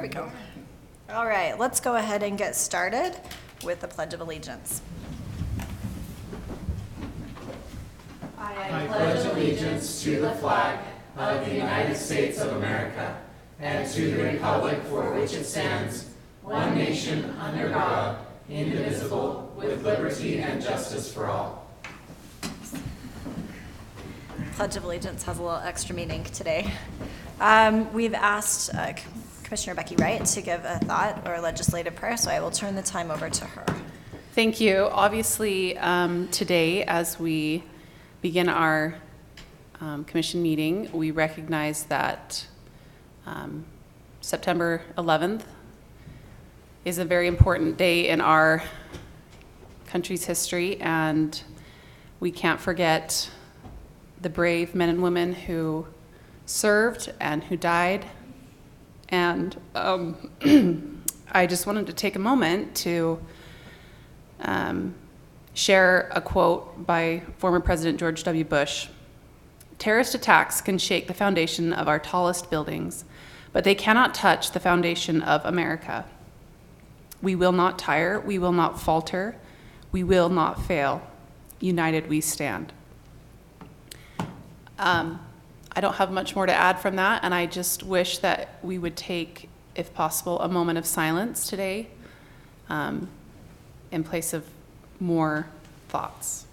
we go. All right, let's go ahead and get started with the Pledge of Allegiance. I pledge allegiance to the flag of the United States of America and to the republic for which it stands, one nation under God, indivisible, with liberty and justice for all. Pledge of Allegiance has a little extra meaning today. We've asked Commissioner Becky Wright to give a thought or a legislative prayer, so I will turn the time over to her. Thank you. Obviously, today, as we begin our commission meeting, we recognize that September 11th is a very important day in our country's history, and we can't forget the brave men and women who served and who died. And I just wanted to take a moment to share a quote by former President George W. Bush. "Terrorist attacks can shake the foundation of our tallest buildings, but they cannot touch the foundation of America. We will not tire, we will not falter, we will not fail. United we stand." I don't have much more to add from that, and I just wish that we would take, if possible, a moment of silence today in place of more thoughts.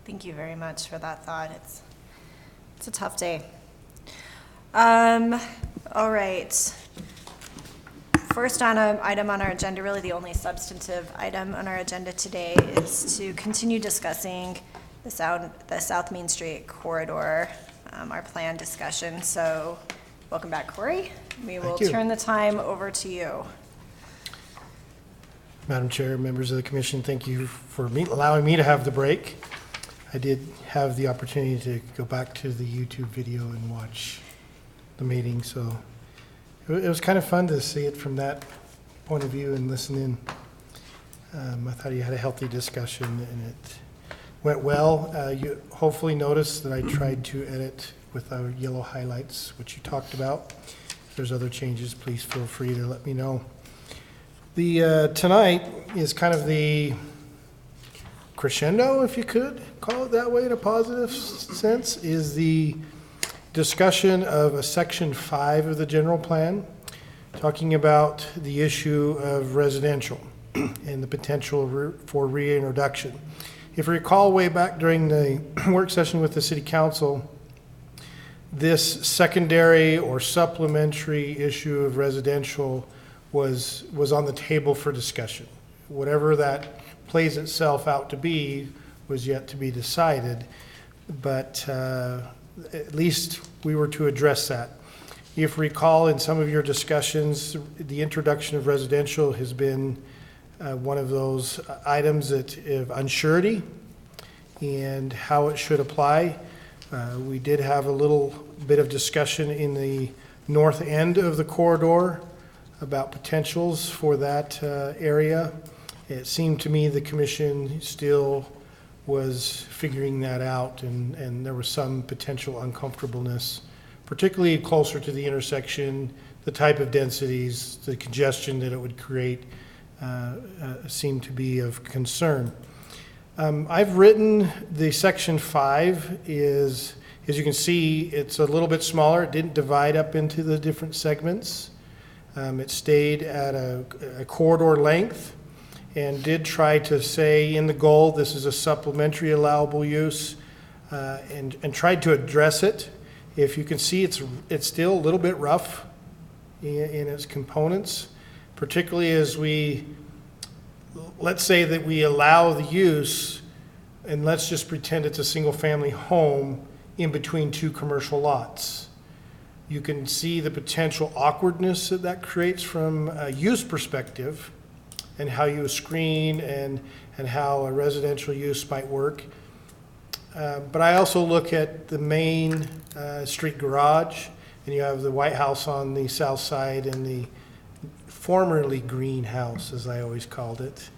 Thank you very much for that thought. It's a tough day. All right. First item on our agenda, really the only substantive item on our agenda today, is to continue discussing the South Main Street corridor, our plan discussion. So welcome back, Corey. We will turn the time over to you. Madam Chair, members of the commission, thank you for allowing me to have the break. I did have the opportunity to go back to the YouTube video and watch the meeting, so it was kind of fun to see it from that point of view and listen in. I thought you had a healthy discussion and it went well. You hopefully noticed that I tried to edit with our yellow highlights, which you talked about. If there's other changes, please feel free to let me know. The tonight is kind of the crescendo, if you could call it that way in a positive sense, is the discussion of a section 5 of the general plan, talking about the issue of residential and the potential for reintroduction. If you recall way back during the work session with the city council, this secondary or supplementary issue of residential was on the table for discussion. Whatever that plays itself out to be was yet to be decided, but at least we were to address that. If you recall in some of your discussions, the introduction of residential has been one of those items of unsurety and how it should apply. We did have a little bit of discussion in the north end of the corridor about potentials for that area. It seemed to me the commission still was figuring that out, and there was some potential uncomfortableness, particularly closer to the intersection, the type of densities, the congestion that it would create seemed to be of concern. I've written the section 5 is, as you can see, it's a little bit smaller. It didn't divide up into the different segments. It stayed at a corridor length and did try to say in the goal this is a supplementary allowable use and tried to address it. If you can see, it's still a little bit rough in its components, particularly as let's say that we allow the use, and let's just pretend it's a single-family home in between two commercial lots. You can see the potential awkwardness that that creates from a use perspective and how you screen and how a residential use might work. But I also look at the main street garage, and you have the White House on the south side and the formerly greenhouse, as I always called it,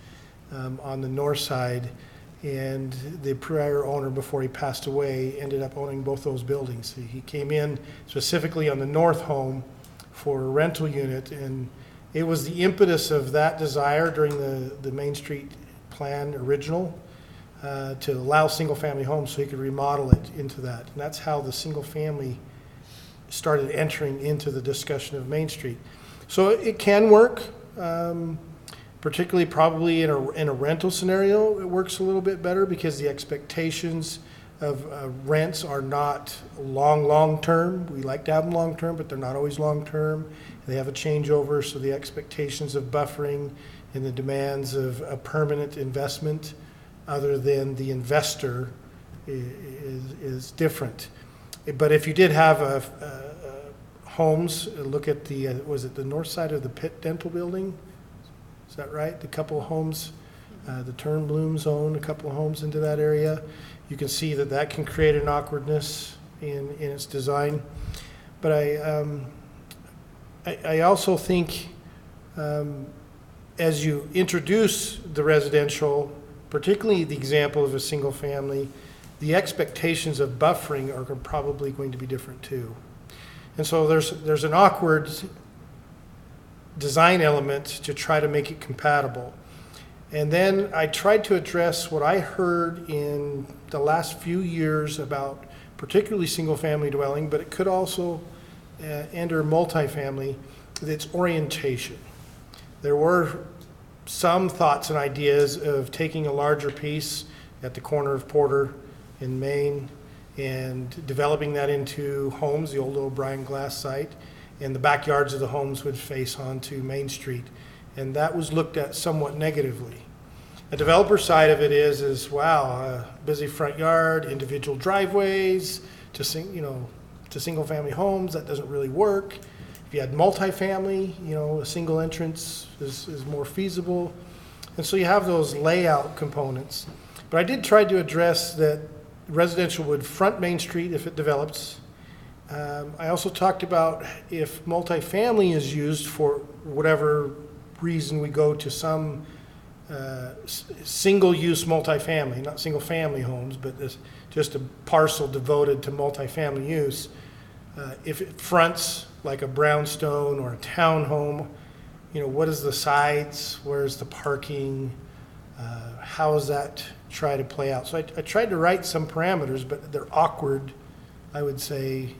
on the north side. And the prior owner, before he passed away, ended up owning both those buildings. He came in specifically on the north home for a rental unit, and it was the impetus of that desire during the Main Street plan original to allow single-family homes so he could remodel it into that. And that's how the single-family started entering into the discussion of Main Street. So it can work. Particularly probably in a rental scenario, it works a little bit better because the expectations of rents are not long-term. We like to have them long-term, but they're not always long-term. They have a changeover, so the expectations of buffering and the demands of a permanent investment other than the investor is different. But if you did have homes, look at the, was it the north side of the Pitt Dental Building? Is that right? The couple of homes, the Turnblooms own a couple of homes into that area. You can see that that can create an awkwardness in its design. But I also think as you introduce the residential, particularly the example of a single family, the expectations of buffering are probably going to be different too. And so there's an awkward design element to try to make it compatible. And then I tried to address what I heard in the last few years about particularly single-family dwelling, but it could also enter multifamily, its orientation. There were some thoughts and ideas of taking a larger piece at the corner of Porter in Maine and developing that into homes, the old O'Brien Glass site, and the backyards of the homes would face onto Main Street. And that was looked at somewhat negatively. The developer side of it is wow, busy front yard, individual driveways to single-family homes, that doesn't really work. If you had multifamily, a single entrance is more feasible. And so you have those layout components. But I did try to address that residential would front Main Street if it develops. I also talked about if multifamily is used for whatever reason we go to some single-use multifamily, not single-family homes, but just a parcel devoted to multifamily use. If it fronts like a brownstone or a townhome, what is the sides? Where's the parking? How does that try to play out? So I tried to write some parameters, but they're awkward, I would say,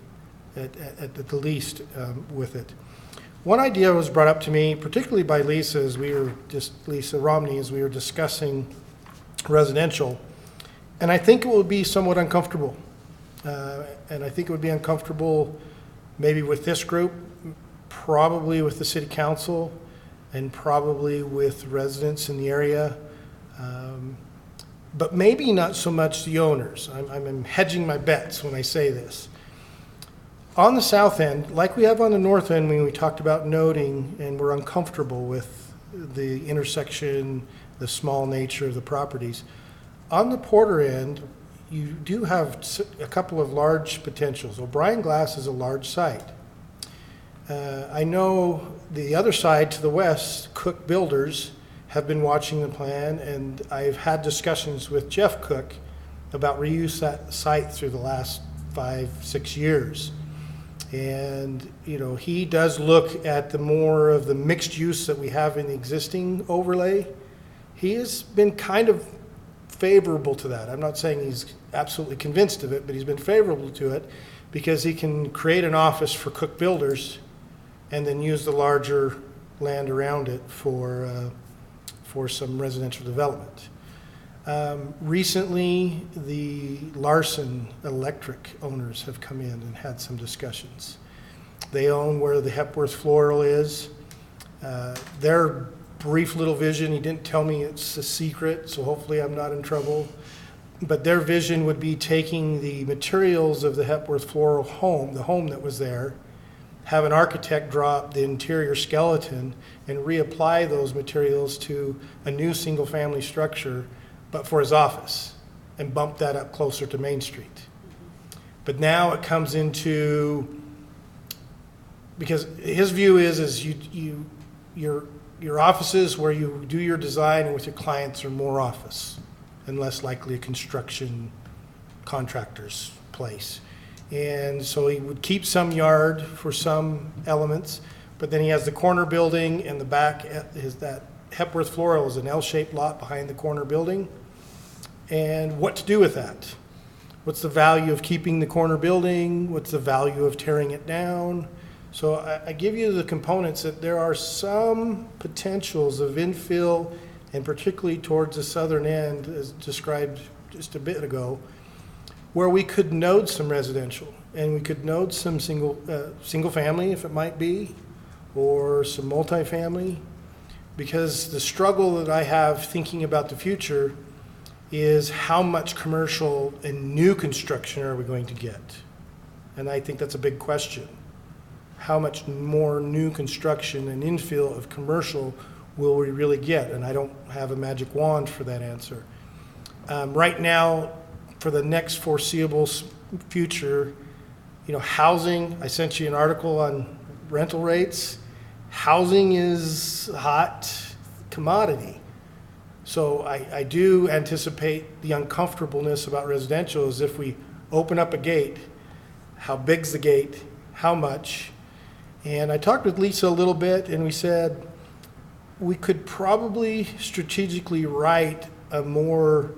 at the least with it. One idea was brought up to me, particularly by Lisa Romney, as we were discussing residential, and I think it will be somewhat uncomfortable. And I think it would be uncomfortable maybe with this group, probably with the city council, and probably with residents in the area, but maybe not so much the owners. I'm hedging my bets when I say this. On the south end, like we have on the north end when we talked about noding and we're uncomfortable with the intersection, the small nature of the properties, on the Porter end, you do have a couple of large potentials. O'Brien Glass is a large site. I know the other side to the west, Cook Builders, have been watching the plan, and I've had discussions with Jeff Cook about reuse that site through the last 5-6 years. And he does look at the more of the mixed use that we have in the existing overlay. He has been kind of favorable to that. I'm not saying he's absolutely convinced of it, but he's been favorable to it because he can create an office for Cook Builders and then use the larger land around it for some residential development. Recently, the Larson Electric owners have come in and had some discussions. They own where the Hepworth Floral is. Their brief little vision, he didn't tell me it's a secret, so hopefully I'm not in trouble, But their vision would be taking the materials of the Hepworth Floral home, the home that was there, have an architect draw up the interior skeleton and reapply those materials to a new single-family structure, but for his office, and bump that up closer to Main Street. But now it comes into, because his view is your offices where you do your design and with your clients are more office and less likely a construction contractor's place. And so he would keep some yard for some elements, but then he has the corner building and the back is that Hepworth Floral is an L-shaped lot behind the corner building. And what to do with that? What's the value of keeping the corner building? What's the value of tearing it down? So I give you the components that there are some potentials of infill, and particularly towards the southern end, as described just a bit ago, where we could node some residential, and we could node some single family, if it might be, or some multifamily, because the struggle that I have thinking about the future is how much commercial and new construction are we going to get? And I think that's a big question. How much more new construction and infill of commercial will we really get? And I don't have a magic wand for that answer. Right now, for the next foreseeable future, housing, I sent you an article on rental rates. Housing is a hot commodity. So I do anticipate the uncomfortableness about residential is if we open up a gate, how big's the gate, how much? And I talked with Lisa a little bit, and we said we could probably strategically write a more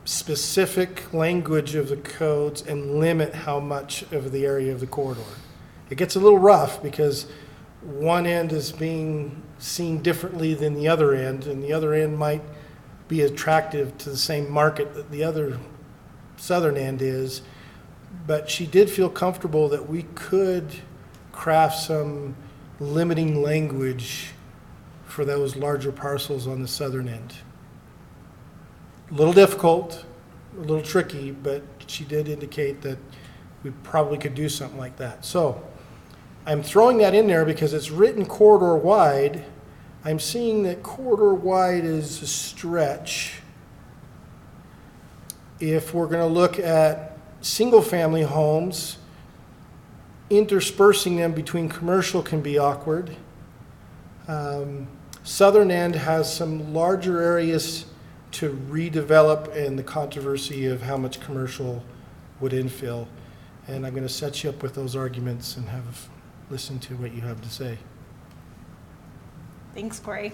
specific language of the codes and limit how much of the area of the corridor. It gets a little rough because one end is being seen differently than the other end, and the other end might be attractive to the same market that the other southern end is. But she did feel comfortable that we could craft some limiting language for those larger parcels on the southern end. A little difficult, a little tricky, but she did indicate that we probably could do something like that. So I'm throwing that in there because it's written corridor wide. I'm seeing that corridor wide is a stretch. If we're going to look at single family homes, interspersing them between commercial can be awkward. Southern end has some larger areas to redevelop, and the controversy of how much commercial would infill. And I'm going to set you up with those arguments and have listened to what you have to say. Thanks, Corey.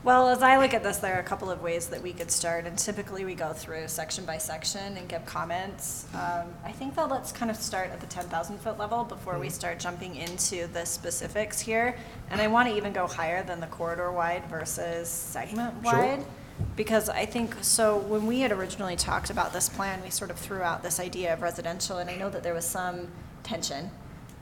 Well, as I look at this, there are a couple of ways that we could start, and typically we go through section by section and give comments. I think that let's kind of start at the 10,000 foot level before we start jumping into the specifics here. And I want to even go higher than the corridor wide versus segment wide. Sure. Because I think, so when we had originally talked about this plan, we sort of threw out this idea of residential, and I know that there was some tension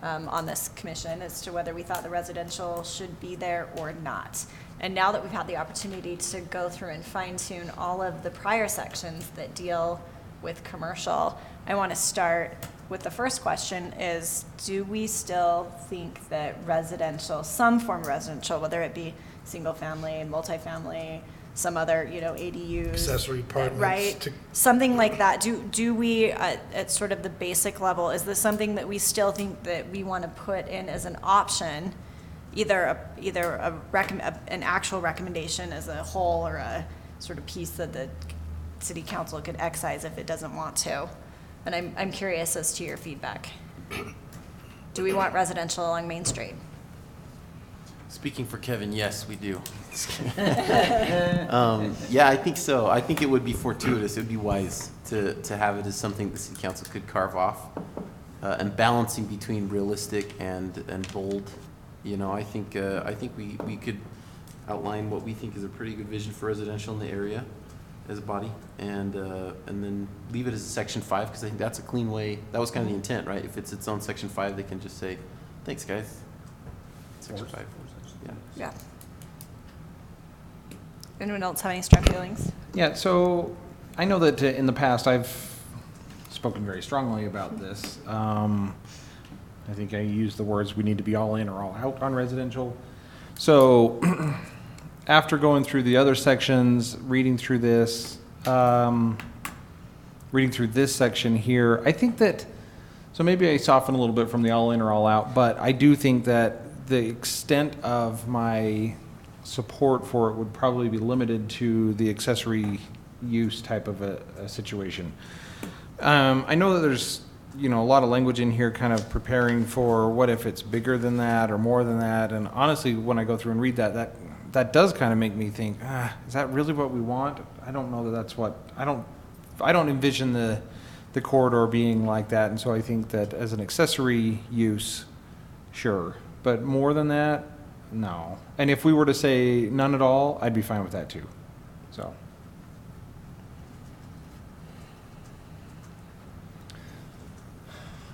on this commission as to whether we thought the residential should be there or not. And now that we've had the opportunity to go through and fine tune all of the prior sections that deal with commercial, I want to start with the first question is, do we still think that residential, some form of residential, whether it be single family, multifamily, some other, ADUs, accessory apartments, right? Something like that. Do we, at sort of the basic level, is this something that we still think that we want to put in as an option, either an actual recommendation as a whole or a sort of piece that the city council could excise if it doesn't want to? And I'm curious as to your feedback. Do we want residential along Main Street? Speaking for Kevin, yes, we do. Yeah, I think so. I think it would be fortuitous. It would be wise to have it as something the city council could carve off, and balancing between realistic and bold. I think we could outline what we think is a pretty good vision for residential in the area as a body, and then leave it as a section 5, because I think that's a clean way. That was kind of the intent, right? If it's its own section 5, they can just say, "Thanks, guys." Section 5. Yeah. Anyone else have any strong feelings? Yeah, so I know that in the past I've spoken very strongly about this. I think I used the words, we need to be all in or all out on residential. So after going through the other sections, reading through this section here, I think that, so maybe I soften a little bit from the all in or all out, but I do think that the extent of my support for it would probably be limited to the accessory use type of a situation. I know that there's, a lot of language in here kind of preparing for what if it's bigger than that or more than that. And honestly, when I go through and read that does kind of make me think, is that really what we want? I don't know that that's what, I don't envision the corridor being like that. And so I think that as an accessory use, sure. But more than that, no. And if we were to say none at all, I'd be fine with that too. So.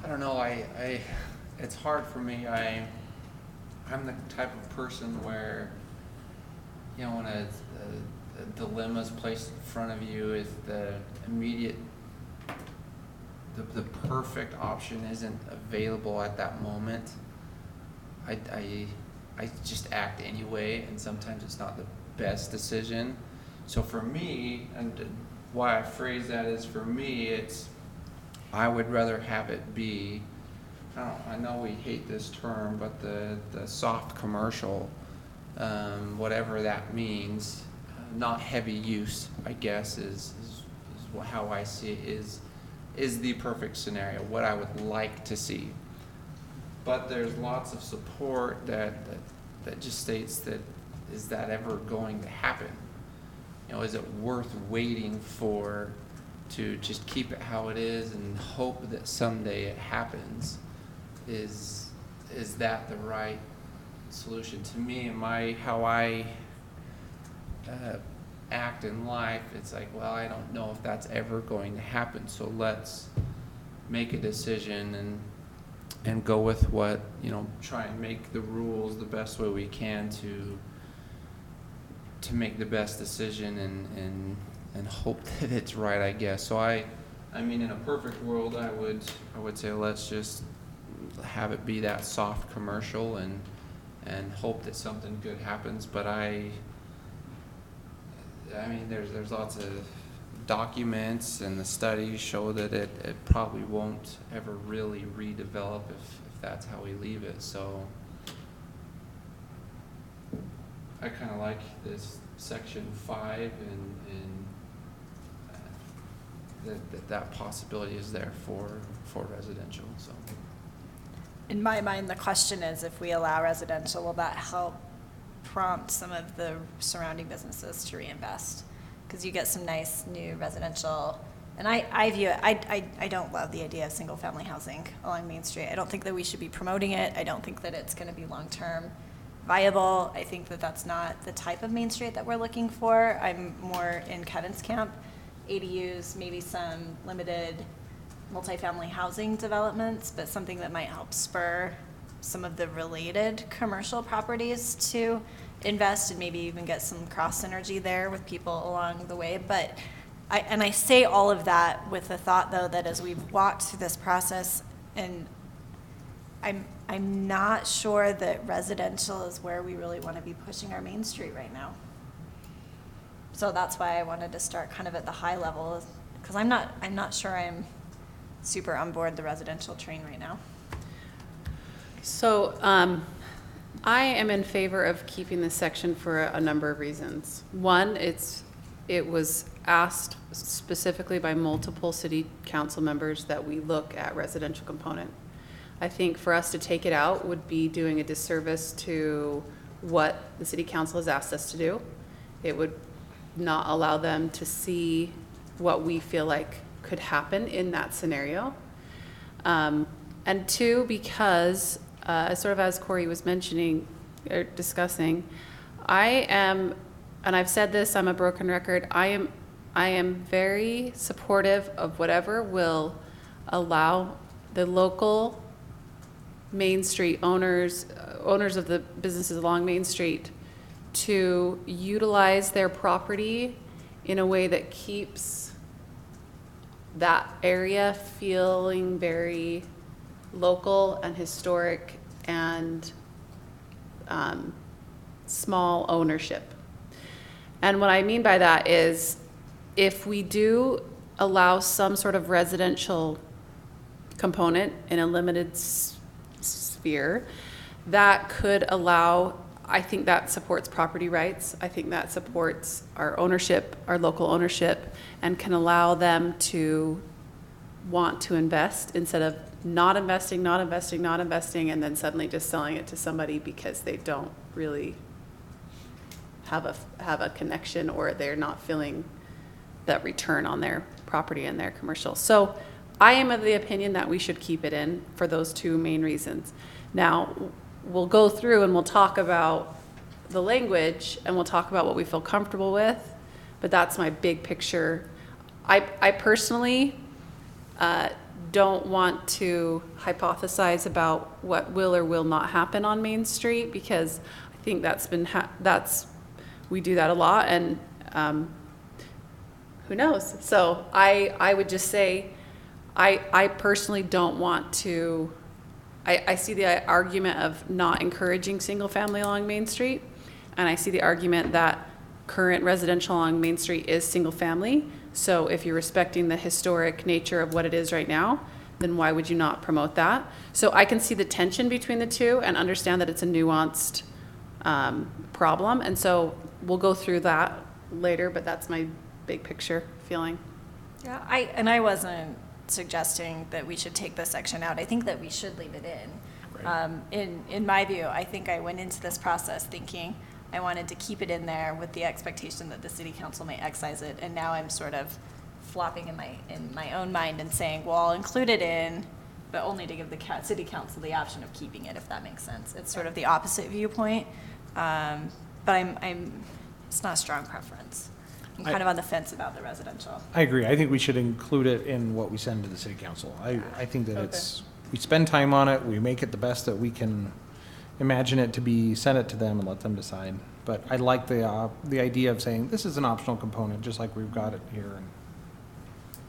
I don't know. It's hard for me. I'm the type of person where, when a dilemma is placed in front of you, if the immediate, the perfect option isn't available at that moment, I just act anyway, and sometimes it's not the best decision. So for me, and why I phrase that is, for me, it's, I would rather have it be, I know we hate this term, but the soft commercial, whatever that means, not heavy use, I guess, is how I see it, is the perfect scenario, what I would like to see. But there's lots of support that just states that, is that ever going to happen? Is it worth waiting for, to just keep it how it is and hope that someday it happens? Is that the right solution? To me, how I act in life, it's like, well, I don't know if that's ever going to happen, so let's make a decision and go with what, try and make the rules the best way we can to make the best decision and hope that it's right, I guess. So I mean, in a perfect world, I would say let's just have it be that soft commercial and hope that something good happens. But I mean, there's lots of documents, and the studies show that it probably won't ever really redevelop if that's how we leave it. So I kind of like this section 5 and that possibility is there for residential. So In my mind, the question is, if we allow residential, will that help prompt some of the surrounding businesses to reinvest? Because you get some nice new residential, and I view it, I don't love the idea of single-family housing along Main Street. I don't think that we should be promoting it. I don't think that it's going to be long-term viable. I think that that's not the type of Main Street that we're looking for. I'm more in Kevin's camp. ADUs, maybe some limited multifamily housing developments, but something that might help spur some of the related commercial properties to invest and maybe even get some cross synergy there with people along the way. But I say all of that with the thought, though, that as we've walked through this process, and I'm not sure that residential is where we really want to be pushing our Main Street right now. So that's why I wanted to start kind of at the high level, because I'm not sure I'm super on board the residential train right now. So I am in favor of keeping this section for a number of reasons. One, it was asked specifically by multiple city council members that we look at residential component. I think for us to take it out would be doing a disservice to what the city council has asked us to do. It would not allow them to see what we feel like could happen in that scenario. And two, because sort of as Corey was mentioning or discussing, I am, and I've said this, I'm a broken record, I am very supportive of whatever will allow the local Main Street owners of the businesses along Main Street to utilize their property in a way that keeps that area feeling very local and historic and small ownership. And what I mean by that is if we do allow some sort of residential component in a limited sphere, that could allow, I think that supports property rights. I think that supports our ownership, our local ownership, and can allow them to want to invest instead of not investing, and then suddenly just selling it to somebody because they don't really have a connection, or they're not feeling that return on their property and their commercial. So I am of the opinion that we should keep it in for those two main reasons. Now, we'll go through and we'll talk about the language and we'll talk about what we feel comfortable with, but that's my big picture. I personally don't want to hypothesize about what will or will not happen on Main Street, because I think we do that a lot, and who knows? So I would just say I personally don't want to. I see the argument of not encouraging single family along Main Street, and I see the argument that current residential along Main Street is single family. So if you're respecting the historic nature of what it is right now, then why would you not promote that? So I can see the tension between the two and understand that it's a nuanced problem. And so we'll go through that later, but that's my big picture feeling. Yeah, I wasn't suggesting that we should take this section out. I think that we should leave it in. Right. In my view, I think I went into this process thinking I wanted to keep it in there with the expectation that the city council may excise it, and now I'm sort of flopping in my own mind and saying, well, I'll include it in, but only to give the city council the option of keeping it, if that makes sense. It's sort of the opposite viewpoint, but it's not a strong preference. I'm kind of on the fence about the residential. I agree. I think we should include it in what we send to the city council. I think that we spend time on it, we make it the best that we can imagine it to be, send it to them and let them decide. But I like the idea of saying this is an optional component, just like we've got it here, and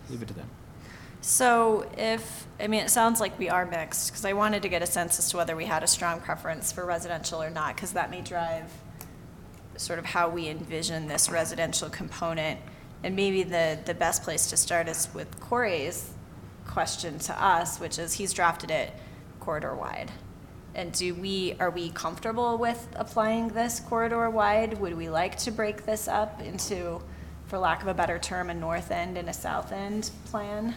leave it to them. So it sounds like we are mixed, because I wanted to get a sense as to whether we had a strong preference for residential or not, because that may drive sort of how we envision this residential component. And maybe the best place to start is with Corey's question to us, which is he's drafted it corridor wide. And are we comfortable with applying this corridor wide? Would we like to break this up into, for lack of a better term, a north end and a south end plan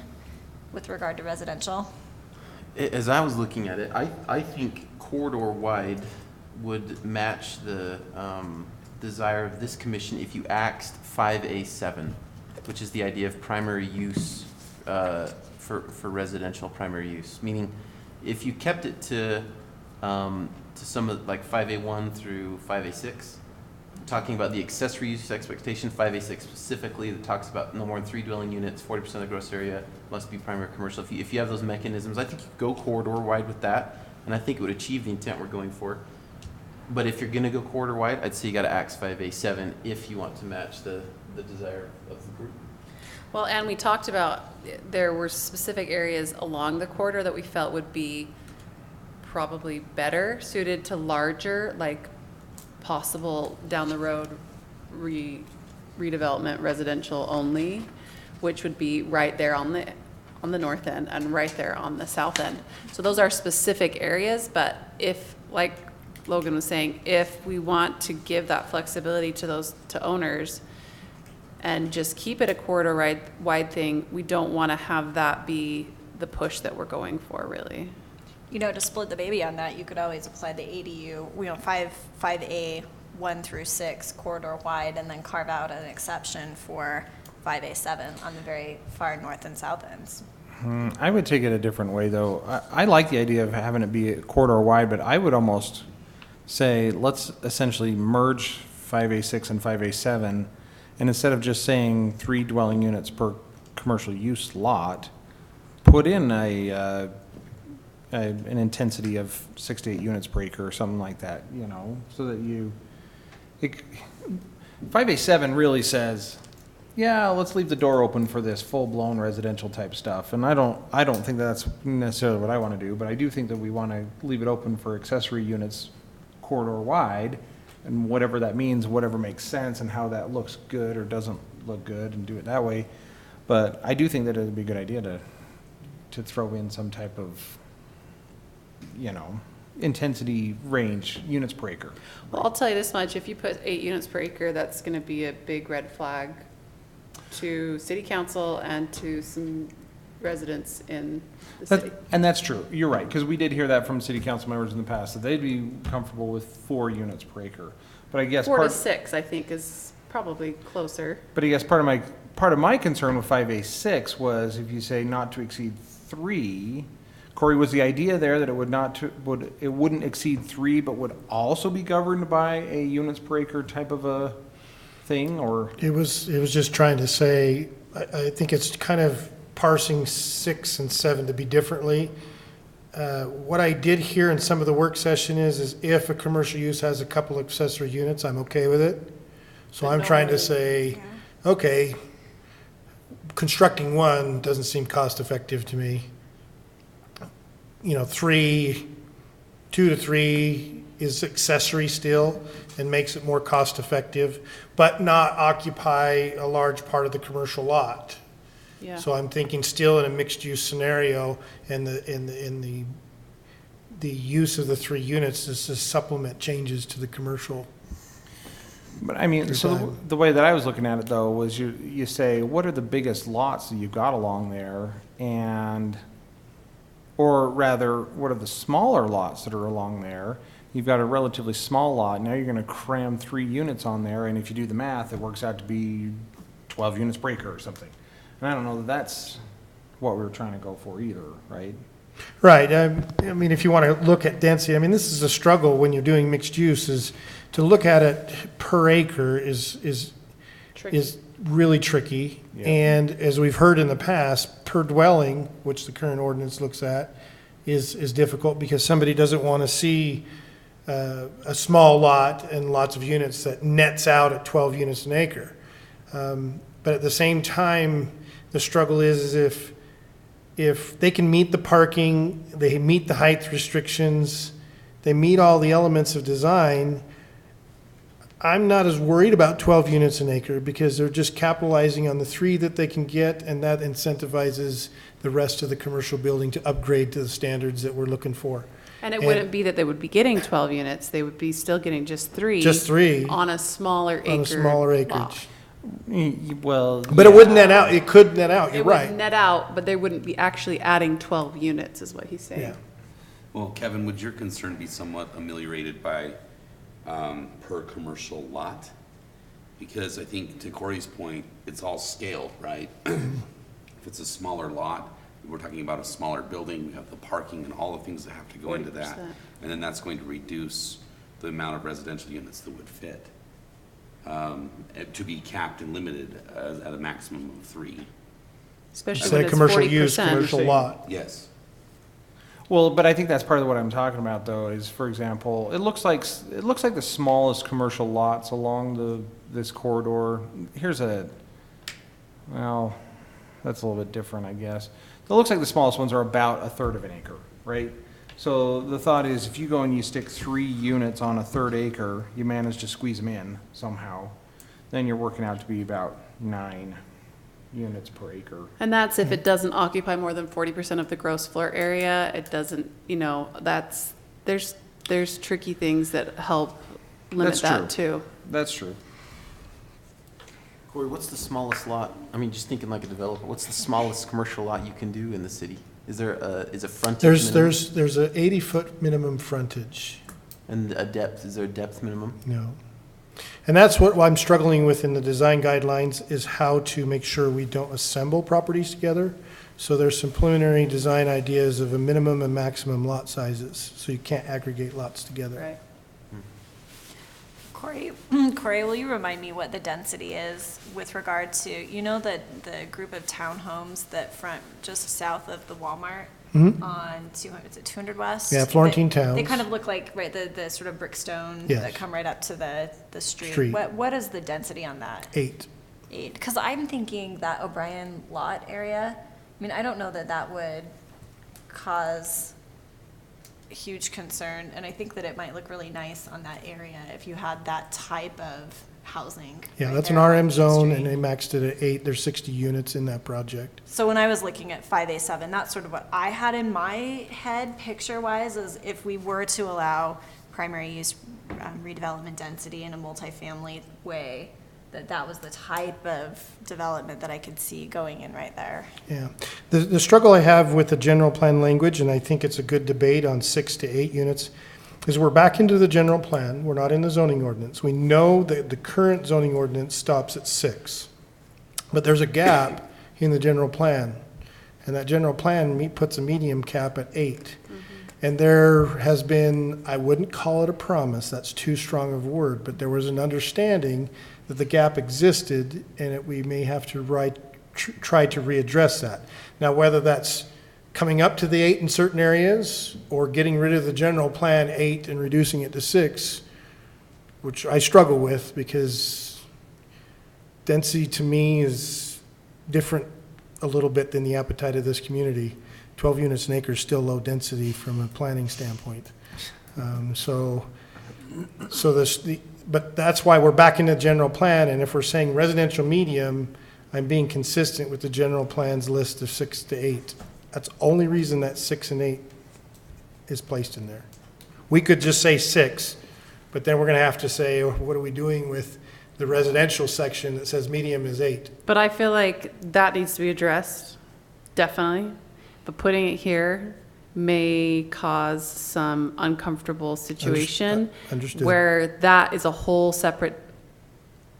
with regard to residential? As I was looking at it, I think corridor wide would match the desire of this commission if you axed 5A7, which is the idea of primary use for residential primary use. Meaning, if you kept it to some of like 5A1 through 5A6, talking about the accessory use expectation, 5A6 specifically, that talks about no more than 3 dwelling units, 40% of the gross area must be primary commercial. If you have those mechanisms, I think you could go corridor wide with that, and I think it would achieve the intent we're going for. But if you're going to go corridor wide, I'd say you got to axe 5A7 if you want to match the desire of the group. Well, and we talked about there were specific areas along the corridor that we felt would be probably better suited to larger, like possible down the road redevelopment residential only, which would be right there on the north end and right there on the south end. So those are specific areas, but if, like Logan was saying, if we want to give that flexibility to owners and just keep it a corridor wide thing, we don't want to have that be the push that we're going for, really. To split the baby on that, you could always apply the ADU, 5A 1 through 6 corridor wide, and then carve out an exception for 5A7 on the very far north and south ends. I would take it a different way, though. I like the idea of having it be a corridor wide, but I would almost say let's essentially merge 5A6 and 5A7, and instead of just saying 3 dwelling units per commercial use lot, put in an intensity of 6 to 8 units per acre or something like that, so that 5A7 really says, yeah, let's leave the door open for this full-blown residential type stuff. And I don't think that's necessarily what I want to do, but I do think that we want to leave it open for accessory units corridor wide, and whatever that means, whatever makes sense, and how that looks good or doesn't look good, and do it that way. But I do think that it would be a good idea to throw in some type of, intensity range, units per acre. Well, I'll tell you this much, if you put 8 units per acre, that's gonna be a big red flag to city council and to some residents in the city. And that's true. You're right, because we did hear that from city council members in the past, that they'd be comfortable with 4 units per acre. But I guess 4 to 6, I think, is probably closer. But I guess part of my concern with 5A6 was if you say not to exceed 3, Corey, was the idea there that it wouldn't exceed 3, but would also be governed by a units per acre type of a thing, or? It was just trying to say, I think it's kind of parsing 6 and 7 to be differently. What I did hear in some of the work session is if a commercial use has a couple accessory units, I'm okay with it. So I'm trying to say, okay, constructing one doesn't seem cost effective to me. 2 to 3 is accessory still and makes it more cost effective, but not occupy a large part of the commercial lot. Yeah. So I'm thinking still in a mixed use scenario, and the use of the 3 units is to supplement changes to the commercial. But I mean, so the way that I was looking at it though was you say, what are the biggest lots that you've got along there, or rather, what are the smaller lots that are along there? You've got a relatively small lot. Now you're going to cram 3 units on there, and if you do the math, it works out to be 12 units per acre or something. And I don't know that that's what we were trying to go for either, right? Right. I mean, if you want to look at density, I mean, this is a struggle when you're doing mixed use, is to look at it per acre is really tricky. Yeah. And as we've heard in the past, per dwelling, which the current ordinance looks at, is difficult because somebody doesn't want to see a small lot and lots of units that nets out at 12 units an acre. But at the same time, the struggle is if they can meet the parking, they meet the height restrictions, they meet all the elements of design, I'm not as worried about 12 units an acre because they're just capitalizing on the 3 that they can get, and that incentivizes the rest of the commercial building to upgrade to the standards that we're looking for. And it wouldn't be that they would be getting 12 units, they would be still getting just 3. Just 3 on a smaller acre. on a smaller acreage. lot. Well, But it wouldn't net out. It could net out. You're It right. would net out, but they wouldn't be actually adding 12 units, is what he's saying. Yeah. Well, Kevin, would your concern be somewhat ameliorated by per commercial lot? Because I think to Corey's point, it's all scaled, right? If it's a smaller lot, we're talking about a smaller building, we have the parking and all the things that have to go into that. 40%. And then that's going to reduce the amount of residential units that would fit, to be capped and limited at a maximum of 3. Especially Say when it's commercial use, 40%. commercial lot. Yes. well, but I think that's part of what I'm talking about, though. Is, for example, it looks like the smallest commercial lots along this corridor. Well, that's a little bit different, I guess. It looks like the smallest ones are about 1/3 of an acre, right? So the thought is, if you go and you stick 3 units on 1/3 acre, you manage to squeeze them in somehow, then you're working out to be about 9 units per acre. And that's if it doesn't occupy more than 40% of the gross floor area. It doesn't, there's tricky things that help limit That's that true. too. That's true. Corey, what's the smallest lot? I mean, just thinking like a developer, what's the smallest commercial lot you can do in the city? Is a frontage minimum? There's a 80-foot minimum frontage. And a depth, is there a depth minimum? No. And that's what I'm struggling with in the design guidelines, is how to make sure we don't assemble properties together. So there's some preliminary design ideas of a minimum and maximum lot sizes, so you can't aggregate lots together. Right. Corey, will you remind me what the density is with regard to, the group of townhomes that front just south of the Walmart? on 200, is it 200 West? Yeah, Florentine They Towns. kind of look like, right, the sort of brickstone Yes. that come right up to the street. Street. What is the density on that? 8. 8? Because I'm thinking that O'Brien lot area, I mean, I don't know that that would cause huge concern, and I think that it might look really nice on that area if you had that type of housing. Yeah, right that's an there on RM Main zone, Street. and they maxed it at 8. There's 60 units in that project. So when I was looking at 5A7, that's sort of what I had in my head, picture-wise, is if we were to allow primary use redevelopment density in a multifamily way, that was the type of development that I could see going in right there. Yeah. The struggle I have with the general plan language, and I think it's a good debate on 6 to 8 units, is we're back into the general plan. We're not in the zoning ordinance. We know that the current zoning ordinance stops at 6. But there's a gap in the general plan. And that general plan puts a medium cap at 8. And there has been, I wouldn't call it a promise, that's too strong of a word, but there was an understanding that the gap existed and we may have to try to readdress that. Now, whether that's coming up to the 8 in certain areas or getting rid of the general plan 8 and reducing it to 6, which I struggle with because density to me is different a little bit than the appetite of this community. 12 units an acre is still low density from a planning standpoint. But that's why we're back in the general plan, and if we're saying residential medium, I'm being consistent with the general plan's list of 6 to 8. That's the only reason that 6 and 8 is placed in there. We could just say 6, but then we're gonna have to say, what are we doing with the residential section that says medium is 8? But I feel like that needs to be addressed, definitely. But putting it here may cause some uncomfortable situation. Understood. Where that is a whole separate,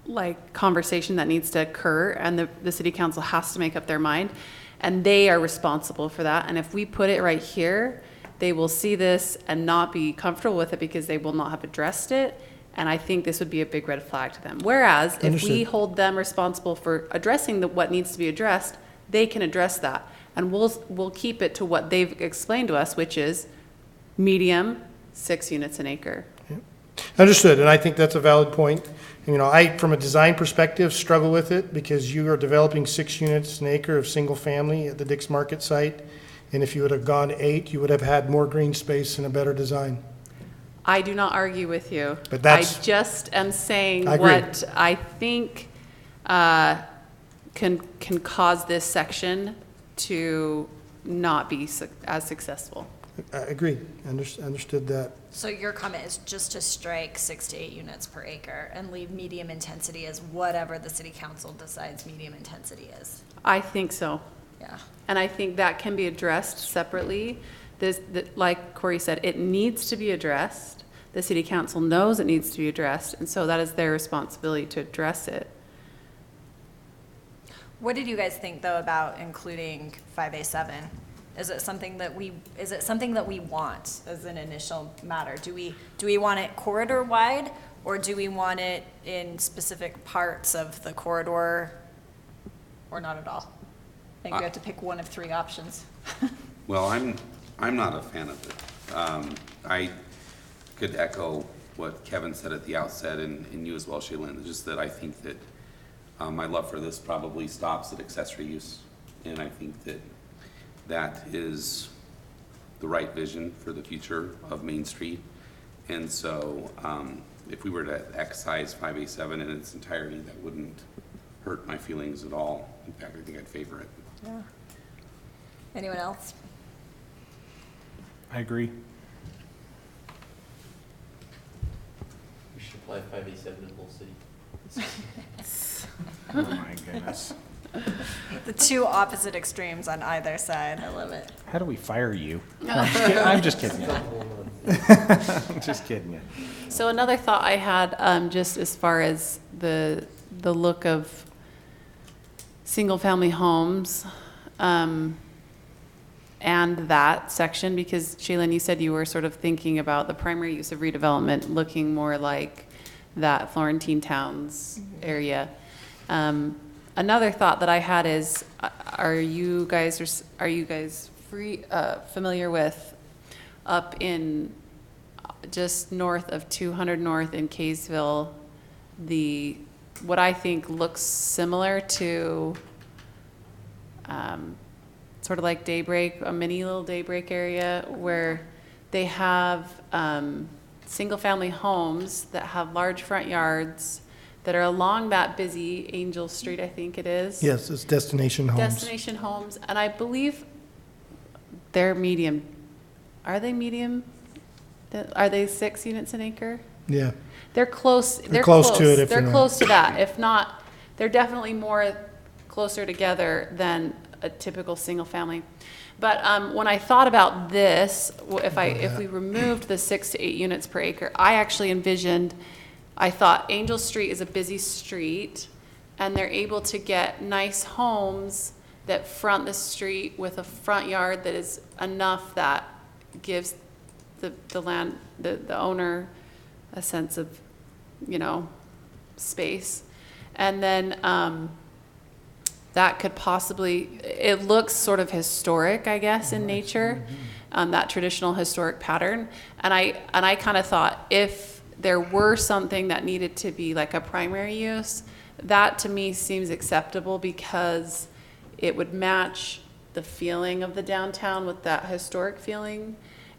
like, conversation that needs to occur, and the city council has to make up their mind. And they are responsible for that. And if we put it right here, they will see this and not be comfortable with it because they will not have addressed it. And I think this would be a big red flag to them. Whereas if we Understood. hold them responsible for addressing what needs to be addressed, they can address that. And we'll keep it to what they've explained to us, which is medium, 6 units an acre. Understood, and I think that's a valid point. You know, I, from a design perspective, struggle with it because you are developing 6 units an acre of single family at the Dick's Market site. And if you would have gone 8, you would have had more green space and a better design. I do not argue with you. But that's- I just am saying I agree. what I think can cause this section to not be as successful. I agree, understood that. So your comment is just to strike 6 to 8 units per acre and leave medium intensity as whatever the city council decides medium intensity is? I think so. Yeah. And I think that can be addressed separately. Like Corey said, it needs to be addressed. The city council knows it needs to be addressed, and so that is their responsibility to address it. What did you guys think, though, about including 5A7? Is it something that we want as an initial matter? Do we want it corridor wide, or do we want it in specific parts of the corridor, or not at all? I think we have to pick one of 3 options. Well, I'm not a fan of it. I could echo what Kevin said at the outset, and you as well, Shaylin, just that I think that my love for this probably stops at accessory use, and I think that is the right vision for the future of Main Street. And so if we were to excise 5A7 in its entirety, that wouldn't hurt my feelings at all. In fact, I think I'd favor it. Yeah. Anyone else? I agree. We should apply 5A7 to the whole city. Oh my goodness. The 2 opposite extremes on either side. I love it. How do we fire you? I'm just kidding you. I'm just kidding you. So another thought I had, just as far as the look of single-family homes, and that section, because Shaylin, you said you were sort of thinking about the primary use of redevelopment looking more like that Florentine Towns area. Another thought that I had is, are you guys familiar with up in just north of 200 North in Kaysville, what I think looks similar to sort of like Daybreak, a mini little Daybreak area where they have single-family homes that have large front yards that are along that busy Angel Street, I think it is. Yes, it's Destination Homes. Destination Homes, and I believe they're medium. Are they medium? Are they 6 units an acre? Yeah. They're close. They're close to it if They're they're not. close to that. If not, they're definitely more closer together than a typical single family. But when I thought about this, if we removed the 6 to 8 units per acre, I actually envisioned. I thought Angel Street is a busy street, and they're able to get nice homes that front the street with a front yard that is enough that gives the owner a sense of, space. And then that could possibly, it looks sort of historic, I guess, in nature, that traditional historic pattern. And I kind of thought if there were something that needed to be like a primary use, that to me seems acceptable because it would match the feeling of the downtown with that historic feeling.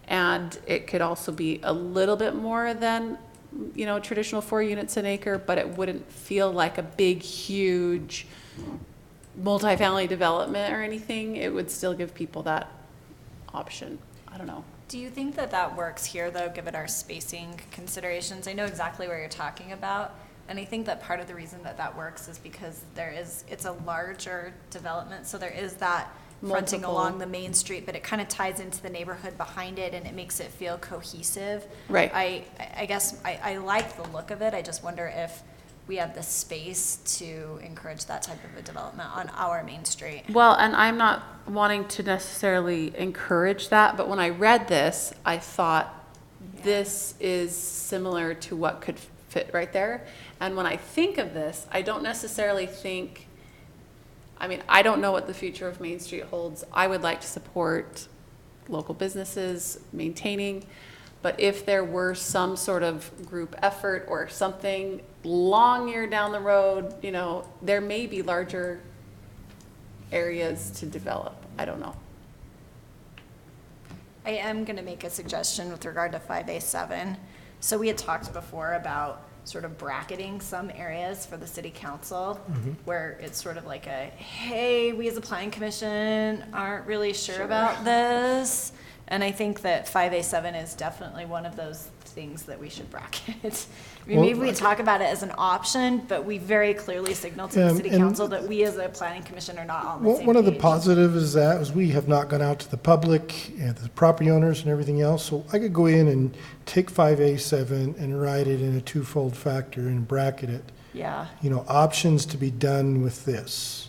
And it could also be a little bit more than, traditional 4 units an acre, but it wouldn't feel like a big, huge multifamily development or anything. It would still give people that option. I don't know. Do you think that works here, though, given our spacing considerations? I know exactly what you're talking about, and I think that part of the reason that works is because it's a larger development, so there is that fronting along the main street, but it kind of ties into the neighborhood behind it, and it makes it feel cohesive. Right. I guess I like the look of it. I just wonder if we have the space to encourage that type of a development on our main street. Well, and I'm not wanting to necessarily encourage that, but when I read this, I thought this is similar to what could fit right there. And when I think of this, I don't necessarily think, I don't know what the future of Main Street holds. I would like to support local businesses maintaining, but if there were some sort of group effort or something long year down the road, there may be larger areas to develop. I don't know. I am going to make a suggestion with regard to 5A7. So we had talked before about sort of bracketing some areas for the city council where it's sort of like hey, we as a planning commission aren't really sure about this. And I think that 5A7 is definitely one of those things that we should bracket. Maybe we talk about it as an option, but we very clearly signal to the city council that we as a planning commission are not on the same page. One of the positives is we have not gone out to the public and the property owners and everything else. So I could go in and take 5A7 and write it in a twofold factor and bracket it. Yeah. Options to be done with this.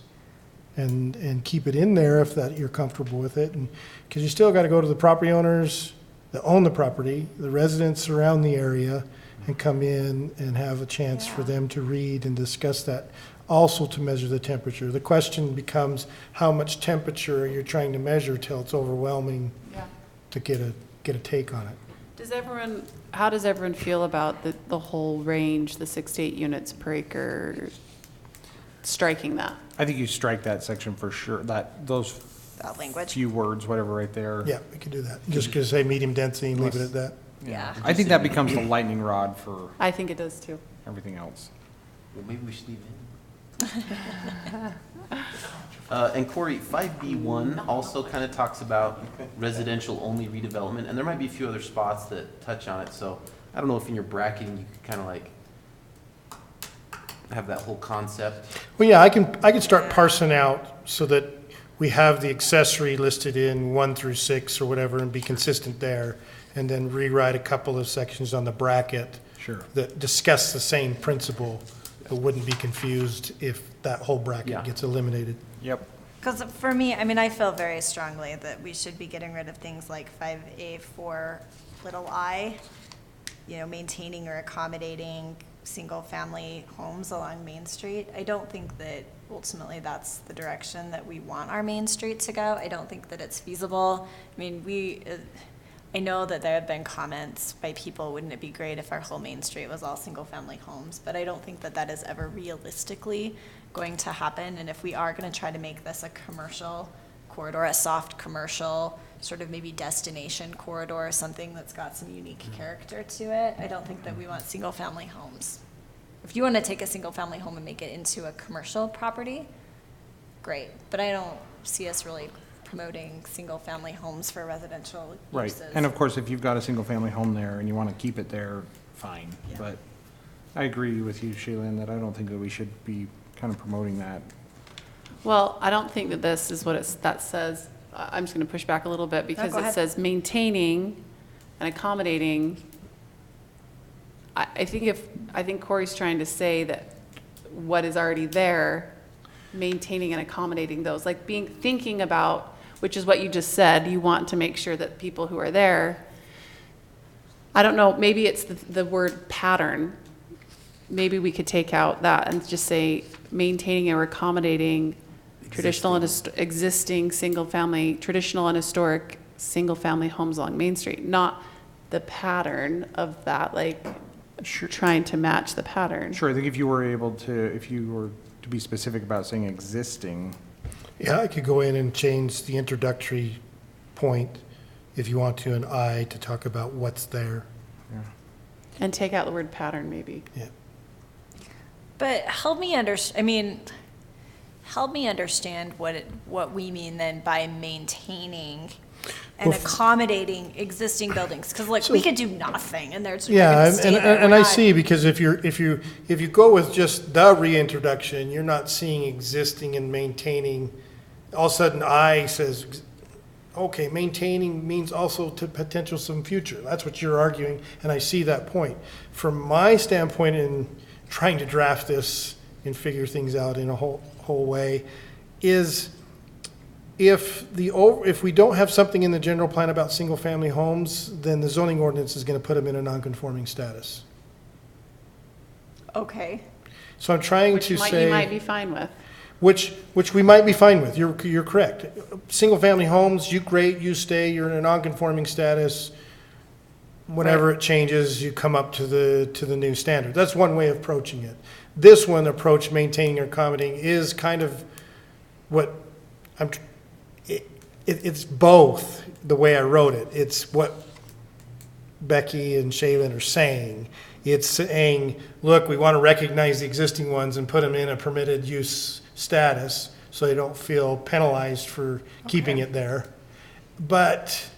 And keep it in there if that you're comfortable with it. And because you still got to go to the property owners that own the property, the residents around the area, and come in and have a chance for them to read and discuss that. Also to measure the temperature. The question becomes how much temperature you're trying to measure till it's overwhelming to get a take on it. How does everyone feel about the whole range, the 6 to 8 units per acre, striking that? I think you strike that section for sure, that language. few words, whatever right there. Yeah, we could do that. Just because say medium density and leave it at that. Yeah. I think that becomes the lightning rod for I think it does too. everything else. Well, maybe we should leave it in. And Corey, 5B1 also kind of talks about residential-only redevelopment, and there might be a few other spots that touch on it, so I don't know if in your bracketing you could kind of like have that whole concept. Well, yeah, I can start parsing out so that we have the accessory listed in 1 through 6 or whatever and be consistent there, and then rewrite a couple of sections on the bracket that discuss the same principle, but wouldn't be confused if that whole bracket gets eliminated. Yep. Because for me, I feel very strongly that we should be getting rid of things like 5A4 little I, maintaining or accommodating single-family homes along Main Street. I don't think that ultimately that's the direction that we want our Main Street to go. I don't think that it's feasible. I mean, I know that there have been comments by people, wouldn't it be great if our whole Main Street was all single-family homes? But I don't think that that is ever realistically going to happen. And if we are going to try to make this a commercial corridor, a soft commercial, sort of maybe destination corridor, something that's got some unique character to it, I don't think that we want single-family homes. If you want to take a single-family home and make it into a commercial property, great. But I don't see us really promoting single-family homes for residential Right, uses. and of course, if you've got a single-family home there and you want to keep it there, fine. Yeah. But I agree with you, Shaylin, that I don't think that we should be kind of promoting that. Well, I don't think that this is what that says. I'm just going to push back a little bit because go it ahead. says maintaining and accommodating. I think Corey's trying to say that what is already there, maintaining and accommodating those, like thinking about, which is what you just said, you want to make sure that people who are there, I don't know, maybe it's the word pattern. Maybe we could take out that and just say maintaining or accommodating traditional and existing single-family, traditional and historic single-family homes along Main Street, not the pattern of that, like trying to match the pattern. Sure, I think if you were to be specific about saying existing, Yeah, I could go in and change the introductory point, if you want to, an I, to talk about what's there. And take out the word pattern, maybe. Yeah. But help me understand what we mean then by maintaining and Well, accommodating existing buildings. Because like, we could do nothing and there's. Yeah, they're gonna stay there. and We're I not- see, because if you go with just the reintroduction, you're not seeing existing and maintaining. All of a sudden, I says, okay, maintaining means also to potential some future. That's what you're arguing, and I see that point. From my standpoint in trying to draft this and figure things out in a whole way, is if we don't have something in the general plan about single-family homes, then the zoning ordinance is going to put them in a non-conforming status. Okay. So I'm trying Which to you might say, be fine with. which we might be fine with. You're correct. Single-family homes, you stay, you're in a non-conforming status. Whenever it changes, you come up to the new standard. That's one way of approaching it. This one approach, maintaining or accommodating, is kind of what it's both the way I wrote it. It's what Becky and Shaylin are saying. It's saying, look, we want to recognize the existing ones and put them in a permitted use status so they don't feel penalized for keeping it there. But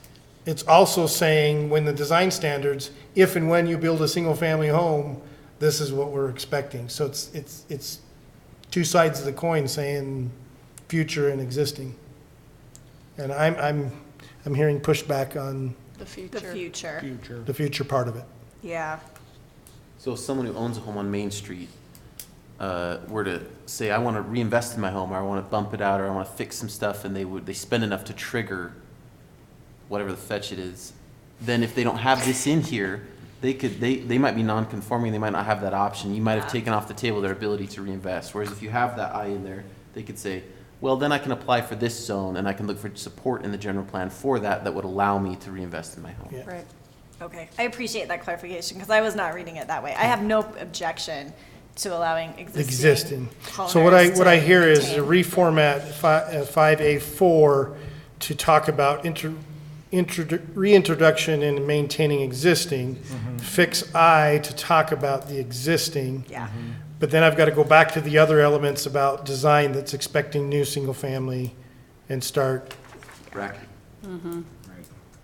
it's also saying, when the design standards, if and when you build a single-family home, this is what we're expecting. So it's two sides of the coin saying future and existing. And I'm hearing pushback on The future. The future. the future part of it. Yeah. So if someone who owns a home on Main Street were to say, I want to reinvest in my home, or I want to bump it out, or I want to fix some stuff, and they spend enough to trigger whatever the fetch it is, then if they don't have this in here, they might be non-conforming, they might not have that option. You might have taken off the table their ability to reinvest. Whereas if you have that I in there, they could say, well, then I can apply for this zone, and I can look for support in the general plan for that would allow me to reinvest in my home. Yeah. Right. Okay. I appreciate that clarification because I was not reading it that way. I have no objection to allowing existing. So what owners I to hear is to maintain. reformat 5A4 to talk about reintroduction and maintaining existing, fix I to talk about the existing. Yeah. But then I've got to go back to the other elements about design that's expecting new single-family and start Bracket.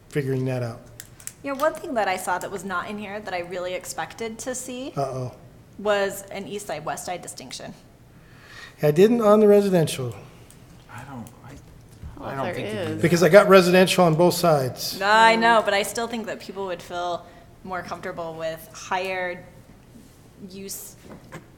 figuring that out. You know, one thing that I saw that was not in here that I really expected to see Uh-oh. was an east side, west side distinction. I didn't on the residential, I don't Well, there think you is. because I got residential on both sides. I know, but I still think that people would feel more comfortable with higher use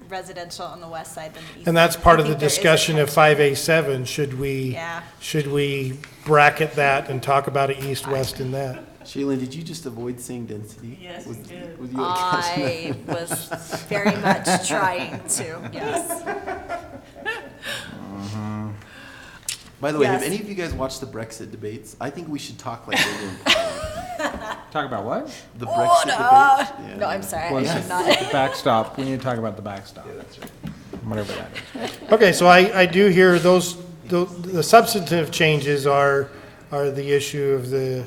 residential on the west side than the east. And that's side. part I of the think there is a discussion of tension. 5A7. Yeah. Should we bracket that and talk about it east, west, and that? Shaylin, did you just avoid saying density? Yes, we did. Was you like catching I was very much trying to, yes. By the way, have Yes. any of you guys watched the Brexit debates? I think we should talk like they're in Parliament. Talk about what? The Brexit debates? Yeah. No, I'm sorry, Well, I yeah. should not. The backstop. We need to talk about the backstop. Yeah, that's right. Whatever that is. Okay, so I do hear the substantive changes are the issue of the,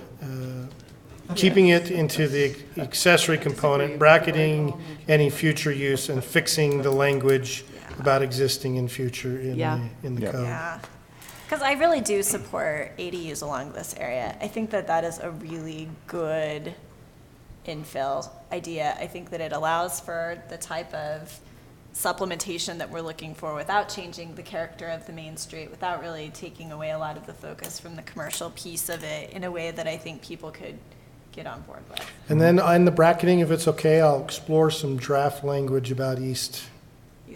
keeping it into the accessory component, bracketing any future use, and fixing the language about existing and future in Yeah. the Yeah. code. Yeah, because I really do support ADUs along this area. I think that that is a really good infill idea. I think that it allows for the type of supplementation that we're looking for without changing the character of the main street, without really taking away a lot of the focus from the commercial piece of it in a way that I think people could get on board with. And then on the bracketing, if it's okay, I'll explore some draft language about east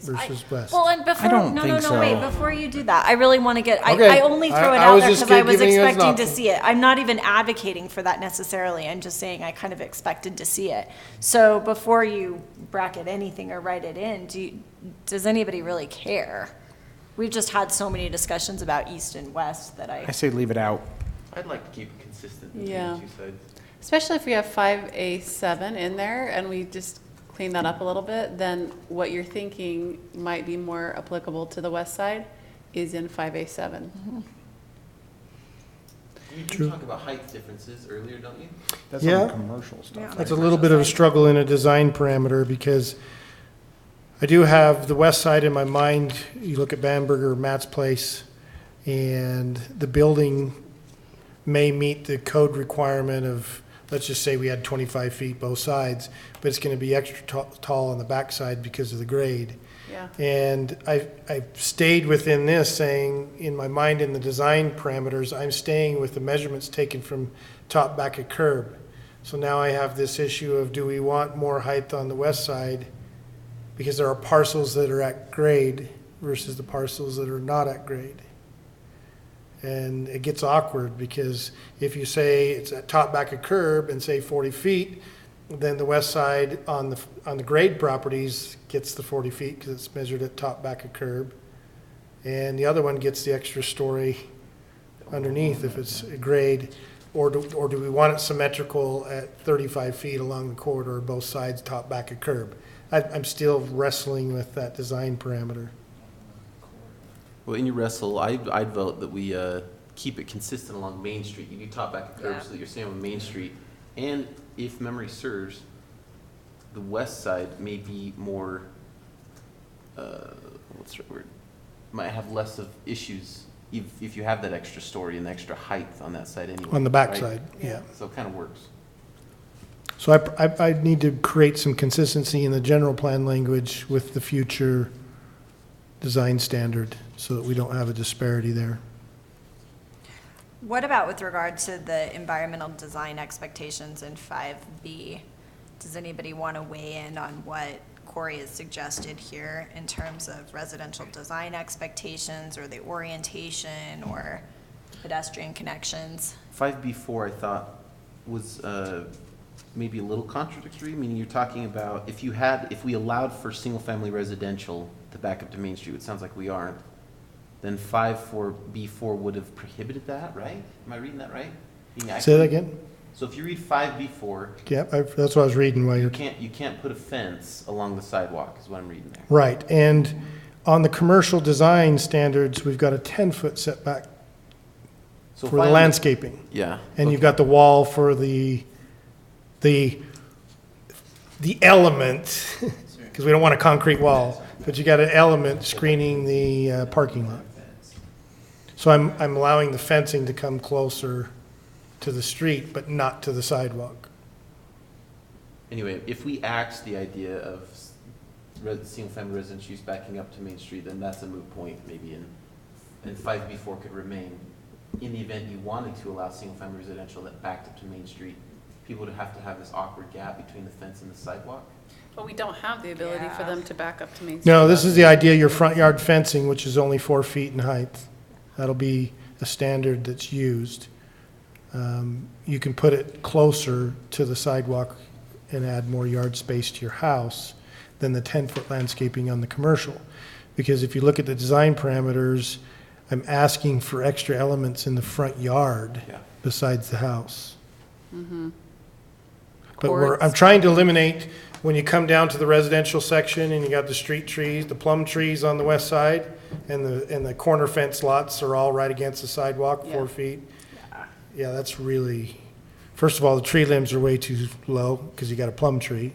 versus west. Well, and before, don't no, think no, wait, so. before you do that, I really want to get, Okay. I only throw it I out was there just because I was giving you an expecting to option. see it. I'm not even advocating for that necessarily. I'm just saying I kind of expected to see it. So before you bracket anything or write it in, does anybody really care? We've just had so many discussions about east and west that I say leave it out. I'd like to keep it consistent between Yeah. the two sides. Especially if we have 5A7 in there and we just clean that up a little bit, then what you're thinking might be more applicable to the west side is in 5A7. You do True. talk about height differences earlier, don't you? That's Yeah. on the commercial stuff. That's a little bit of a struggle in a design parameter because I do have the west side in my mind. You look at Bamberger, Matt's Place, and the building may meet the code requirement of, let's just say we had 25 feet both sides, but it's going to be extra tall on the backside because of the grade. Yeah. And I've stayed within this, saying, in my mind, in the design parameters, I'm staying with the measurements taken from top, back of curb. So now I have this issue of, do we want more height on the west side? Because there are parcels that are at grade versus the parcels that are not at grade. And it gets awkward, because if you say it's at top, back of curb and say 40 feet, then the west side on the grade properties gets the 40 feet because it's measured at top, back of curb. And the other one gets the extra story underneath if it's a grade. Or do we want it symmetrical at 35 feet along the corridor, both sides, top, back of curb? I'm still wrestling with that design parameter. Well, in your wrestle, I'd vote that we keep it consistent along Main Street. You do top, back, and curb, Yeah. so that you're staying on Main Street. And if memory serves, the west side may be more, what's the right word? Might have less of issues if you have that extra story and the extra height on that side anyway. On the right? backside, yeah. So it kind of works. So I need to create some consistency in the general plan language with the future design standard so that we don't have a disparity there. What about with regard to the environmental design expectations in 5B? Does anybody want to weigh in on what Corey has suggested here in terms of residential design expectations or the orientation or pedestrian connections? 5B4, I thought, was maybe a little contradictory, meaning you're talking about if we allowed for single-family residential to back up to Main Street, it sounds like we aren't, then 5B4 would have prohibited that, right? Am I reading that right? Say that again? So if you read 5B4, Yeah, that's what I was reading while you you're. can't put a fence along the sidewalk, is what I'm reading there. Right, and on the commercial design standards, we've got a 10-foot setback So for the landscaping. Yeah. And you've got the wall for the element, because we don't want a concrete wall, but you got an element screening the parking lot. So I'm allowing the fencing to come closer to the street, but not to the sidewalk. Anyway, if we axe the idea of single-family residential use backing up to Main Street, then that's a moot point, maybe, and 5B4 could remain. In the event you wanted to allow single-family residential that backed up to Main Street, people would have to have this awkward gap between the fence and the sidewalk. But we don't have the ability for Yeah. them to back up to Main Street. No, this is the idea, your front yard fencing, which is only 4 feet in height. That'll be a standard that's used. you can put it closer to the sidewalk and add more yard space to your house than the 10-foot landscaping on the commercial. Because if you look at the design parameters, I'm asking for extra elements in the front yard Yeah. besides the house. Mm-hmm. But I'm Courts. trying to eliminate, when you come down to the residential section and you got the street trees, the plum trees on the west side, and the corner fence lots are all right against the sidewalk, Yeah. 4 feet. Yeah, that's really, first of all, the tree limbs are way too low, because you got a plum tree.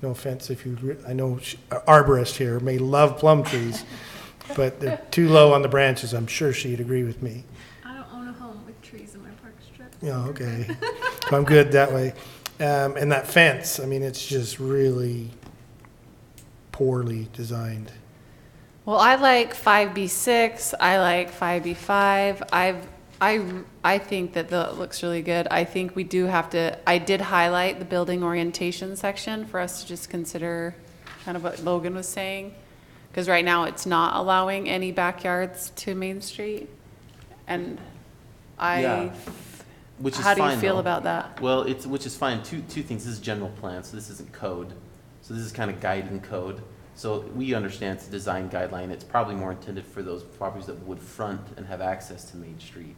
No offense if you, I know arborist here may love plum trees, but they're too low on the branches. I'm sure she'd agree with me. I don't own a home with trees in my park strip. Yeah, okay. So I'm good that way. And that fence, I mean, it's just really poorly designed. Well, I like 5B6. I like 5B5. I think that looks really good. I think we do have to, I did highlight the building orientation section for us to just consider kind of what Logan was saying. Because right now it's not allowing any backyards to Main Street. And Yeah. Which is how do you fine, feel though. about that? Well, which is fine. Two things. This is general plan, so this isn't code. So this is kind of guiding code. So we understand it's a design guideline. It's probably more intended for those properties that would front and have access to Main Street.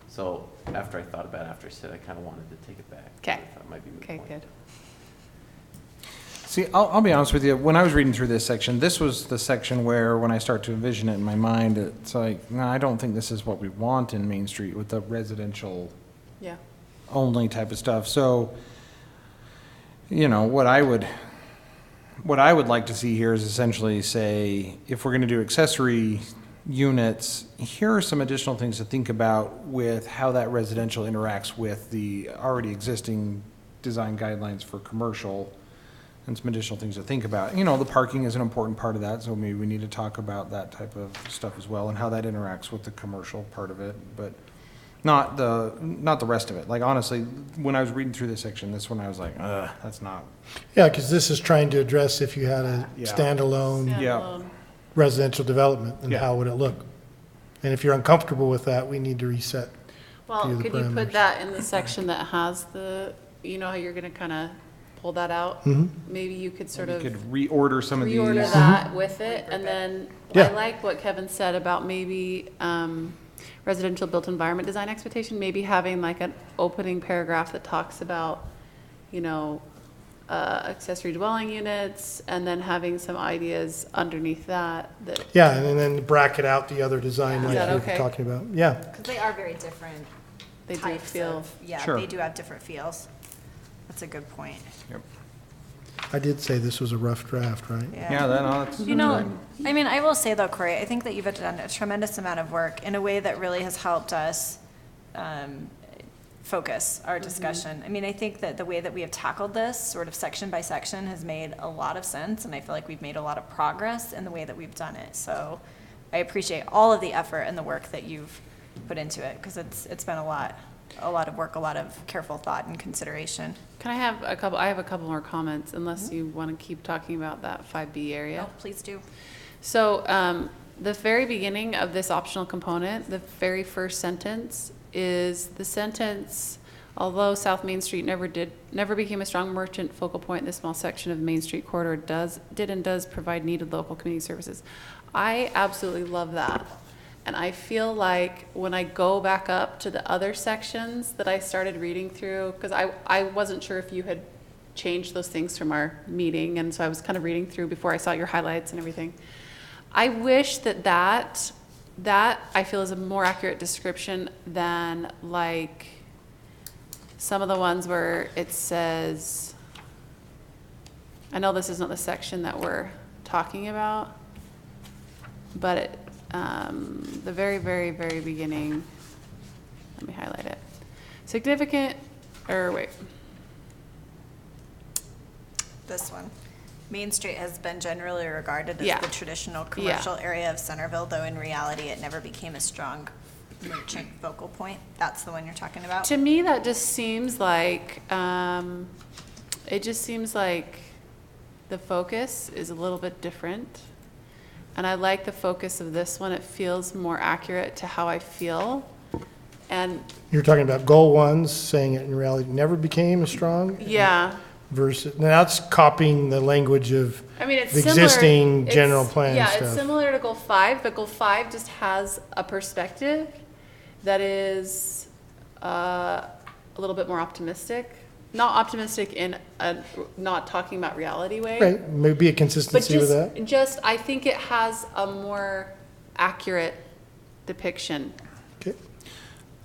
So after I thought about it, after I said, I kind of wanted to take it back. 'Kay. I thought it might be a moot Okay, point. good. See, I'll be honest with you. When I was reading through this section, this was the section where, when I start to envision it in my mind, it's like, no, I don't think this is what we want in Main Street with the residential Yeah. only type of stuff. So, you know, what I would like to see here is essentially say, if we're going to do accessory units, here are some additional things to think about with how that residential interacts with the already existing design guidelines for commercial, and some additional things to think about. You know, the parking is an important part of that, so maybe we need to talk about that type of stuff as well, and how that interacts with the commercial part of it, but not the rest of it. Like, honestly, when I was reading through this section, this one I was like, that's not. Yeah, because this is trying to address if you had a Yeah. standalone Yeah. Standalone. residential development, and Yeah. how would it look? And if you're uncomfortable with that, we need to reset. Well, Few of the could you parameters. put that in the section that has the, you know how you're gonna kind of pull that out? Mhm. Maybe you could sort We of could reorder some of these. reorder that with it, and then I Yeah. like what Kevin said about maybe residential built environment design expectation, maybe having like an opening paragraph that talks about, you know, accessory dwelling units, and then having some ideas underneath that. Yeah, and then bracket out the other design Is like that you were okay? talking about. Yeah, Because they are very different They do types feel, of, yeah, Sure. they do have different feels. That's a good point. Yep. I did say this was a rough draft, right? Yeah, that's. You know, I mean, I will say though, Corey, I think that you've done a tremendous amount of work in a way that really has helped us focus our discussion. I mean, I think that the way that we have tackled this, sort of section by section, has made a lot of sense, and I feel like we've made a lot of progress in the way that we've done it. So I appreciate all of the effort and the work that you've put into it, because it's been a lot of work, a lot of careful thought and consideration. can I have a couple more comments, unless you want to keep talking about that 5B area? No, please do. So, the very beginning of this optional component, the very first sentence is the sentence, although South Main Street never became a strong merchant focal point, this small section of Main Street corridor did and does provide needed local community services. I absolutely love that. And I feel like when I go back up to the other sections that I started reading through, because I wasn't sure if you had changed those things from our meeting, and so I was kind of reading through before I saw your highlights and everything. I wish that I feel is a more accurate description than like some of the ones where it says, I know this is not the section that we're talking about, but it, the very, very, very beginning, let me highlight it. Significant, or wait. This one. Main Street has been generally regarded as Yeah. the traditional commercial area of Centerville, though in reality it never became a strong merchant focal point. That's the one you're talking about? To me, that just seems like, it just seems like the focus is a little bit different. And I like the focus of this one. It feels more accurate to how I feel. And You're talking about goal ones, saying it in reality never became as strong? yeah, Versus, now that's copying the language of I mean, it's the similar. existing it's- general plan Yeah, stuff. it's similar to goal 5, but goal 5 just has a perspective that is a little bit more optimistic. Not optimistic in a not talking about reality way. Right, maybe a But consistency with that. just, I think it has a more accurate depiction. Okay.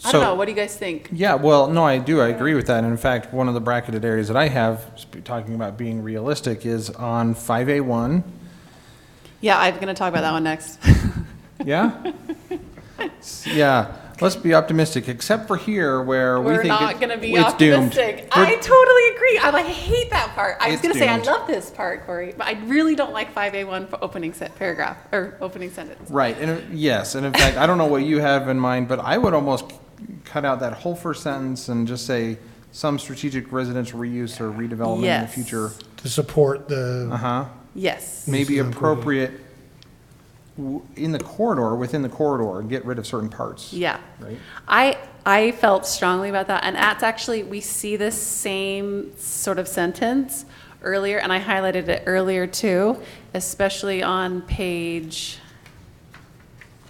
I don't know, what do you guys think? Yeah, well, no, I do. I agree with that. And in fact, one of the bracketed areas that I have, talking about being realistic, is on 5A1. Yeah, I'm gonna talk about that one next. Yeah? Yeah, let's be optimistic, except for here where we We're think not gonna be it's doomed. optimistic. I We're- totally agree. I hate that part. I was It's gonna say I doomed. love this part, Corey, but I really don't like 5A1 for opening paragraph or opening sentence. Right, and yes, and in fact, I don't know what you have in mind, but I would almost cut out that whole first sentence and just say some strategic residential reuse or redevelopment in the Yes. future. To support the, Uh-huh. Yes. Maybe Uses of appropriate in the corridor, within the corridor, and get rid of certain parts. Yeah. Right? I felt strongly about that, and that's actually, we see this same sort of sentence earlier, and I highlighted it earlier too, especially on page,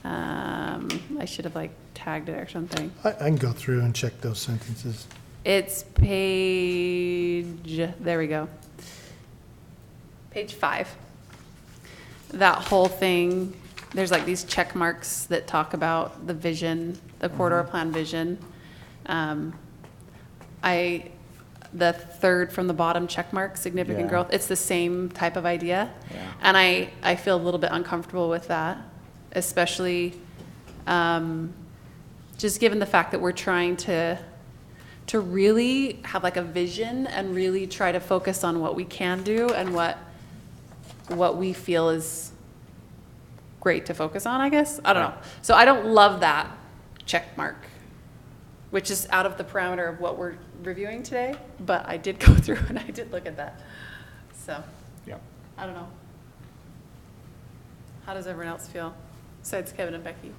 I should have like tagged it or something. I can go through and check those sentences. It's page, there we go. Page 5. That whole thing, there's like these check marks that talk about the vision, the corridor plan vision. The third from the bottom check mark, significant Yeah. growth, it's the same type of idea. Yeah. And I feel a little bit uncomfortable with that, especially just given the fact that we're trying to really have like a vision and really try to focus on what we can do and what we feel is great to focus on, I guess. I don't know. So I don't love that check mark, which is out of the parameter of what we're reviewing today, but I did go through and I did look at that. So, Yeah. I don't know. How does everyone else feel, besides Kevin and Becky?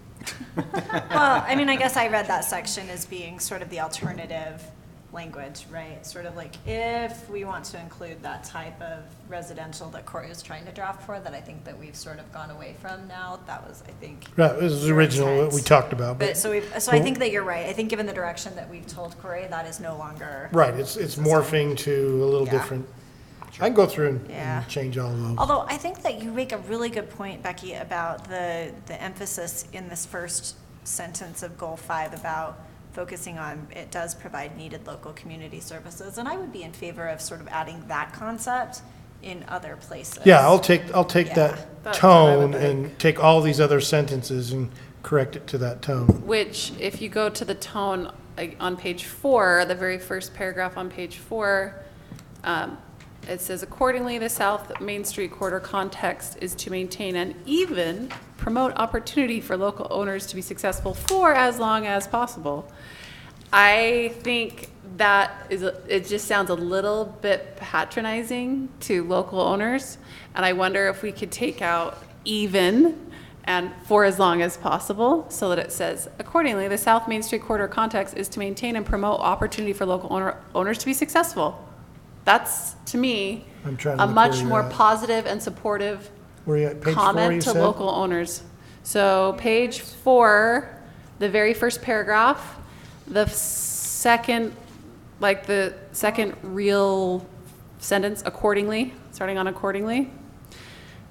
Well, I mean, I guess I read that section as being sort of the alternative language, right? Sort of like if we want to include that type of residential that Corey was trying to draft for, that I think that we've sort of gone away from now. That was, I think. Right, this is your original, what we intent. talked about. But so I think that you're right. I think given the direction that we've told Corey, that is no longer. Right, it's morphing to a little Yeah. different. I can go through and Yeah. change all of those. Although I think that you make a really good point, Becky, about the emphasis in this first sentence of Goal 5 about focusing on it does provide needed local community services. And I would be in favor of sort of adding that concept in other places. Yeah, I'll take Yeah. that That's what I would tone and take all these other sentences and correct it to that tone. Which, if you go to the tone like, on page 4, the very first paragraph on page 4, it says, accordingly, the South Main Street corridor context is to maintain and even promote opportunity for local owners to be successful for as long as possible. I think that it just sounds a little bit patronizing to local owners, and I wonder if we could take out even and for as long as possible, so that it says, accordingly, the South Main Street corridor context is to maintain and promote opportunity for local owners to be successful. That's, to me, I'm trying to a look much where you're more at. positive and supportive Where you at, page 4 you comment to said? local owners. So page 4, the very first paragraph, the second, like the second real sentence, accordingly, starting on accordingly.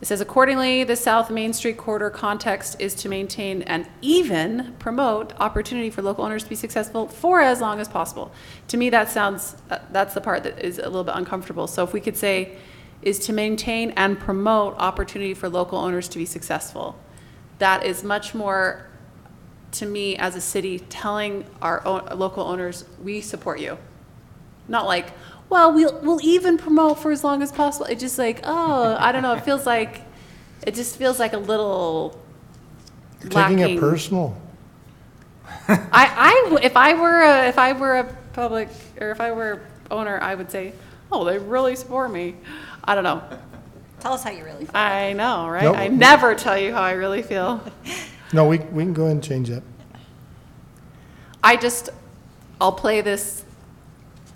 It says, accordingly, the South Main Street corridor context is to maintain and even promote opportunity for local owners to be successful for as long as possible. To me, that sounds, that's the part that is a little bit uncomfortable. So if we could say, is to maintain and promote opportunity for local owners to be successful. That is much more, to me, as a city, telling our local owners, we support you. Not like, well, we'll even promote for as long as possible. It's just like, oh, I don't know. It just feels like a little You're lacking. taking it personal. If I were a public, or if I were owner, I would say, oh, they really support me. I don't know. Tell us how you really feel. I know, right? Nope. I never tell you how I really feel. No, we can go ahead and change that. I'll play this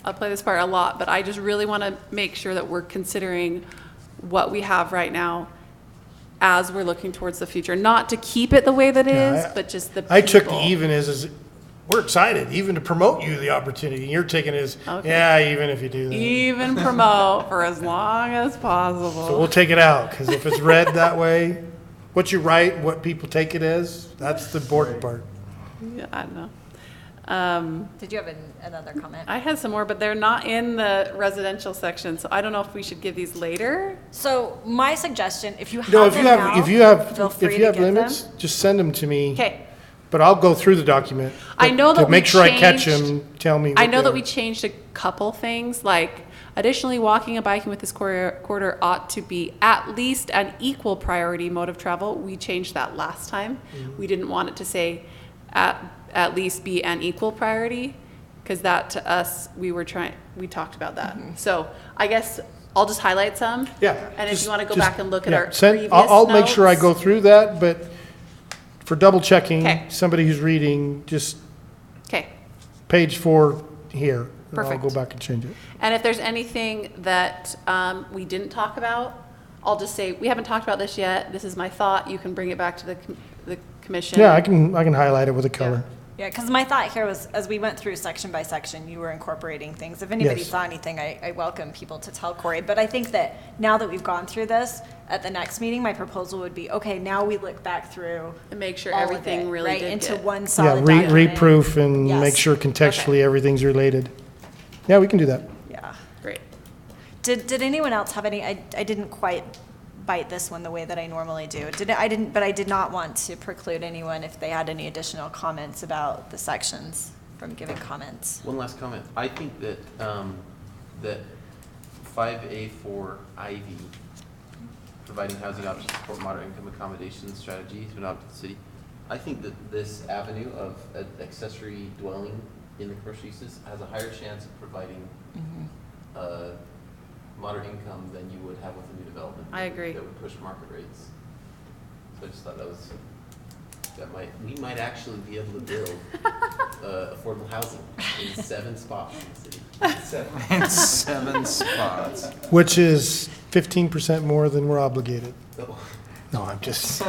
part a lot, but I just really want to make sure that we're considering what we have right now as we're looking towards the future. Not to keep it the way that it is, but just the people. I took the even as we're excited, even to promote you the opportunity. You're taking it as, yeah, even if you do that. Even promote for as long as possible. So we'll take it out, because if it's read that way, what you write, what people take it as, that's the important part. Yeah, I don't know. Did you have another comment? I had some more, but they're not in the residential section, so I don't know if we should give these later. So my suggestion, if you have No, them now, if you have feel free if to you have give limits, them. just send them to me. Okay. But I'll go through the document. I know that to make we sure I catch changed- them, tell me. I what know that they we are. changed a couple things, like additionally, walking and biking with this corridor ought to be at least an equal priority mode of travel. We changed that last time. We didn't want it to say at least be an equal priority, because that to us, we talked about that. So I guess I'll just highlight some. Yeah. And if you want to go just- back and look at yeah, our send- previous I'll make sure I notes. go through that, but for double checking, Okay. somebody who's reading, just Okay. page 4 here. And I'll Perfect. go back and change it. And if there's anything that we didn't talk about, I'll just say, we haven't talked about this yet. This is my thought. You can bring it back to the commission. Yeah, I can highlight it with a color. Yeah, because my thought here was, as we went through section by section, you were incorporating things. If anybody Yes. saw anything, I welcome people to tell Corey. But I think that now that we've gone through this, at the next meeting, my proposal would be, okay, now we look back through And make sure all of everything it, really right, did into get. one Yeah, solid document. reproof and Yes. make sure contextually everything's related. Yeah, we can do that. Yeah. Great. Did anyone else have any? I didn't quite bite this one the way that I normally do. But I did not want to preclude anyone if they had any additional comments about the sections from giving comments. One last comment. I think that, that 5A for Ivy, providing housing options to support moderate income accommodation strategies to adopt the city. I think that this avenue of accessory dwelling in the commercial uses has a higher chance of providing moderate income than you would have with a new development. I agree. That would push market rates. So I just thought we might actually be able to build affordable housing in 7 spots in the city. In 7 spots. Which is 15% more than we're obligated. So- No, I'm just, All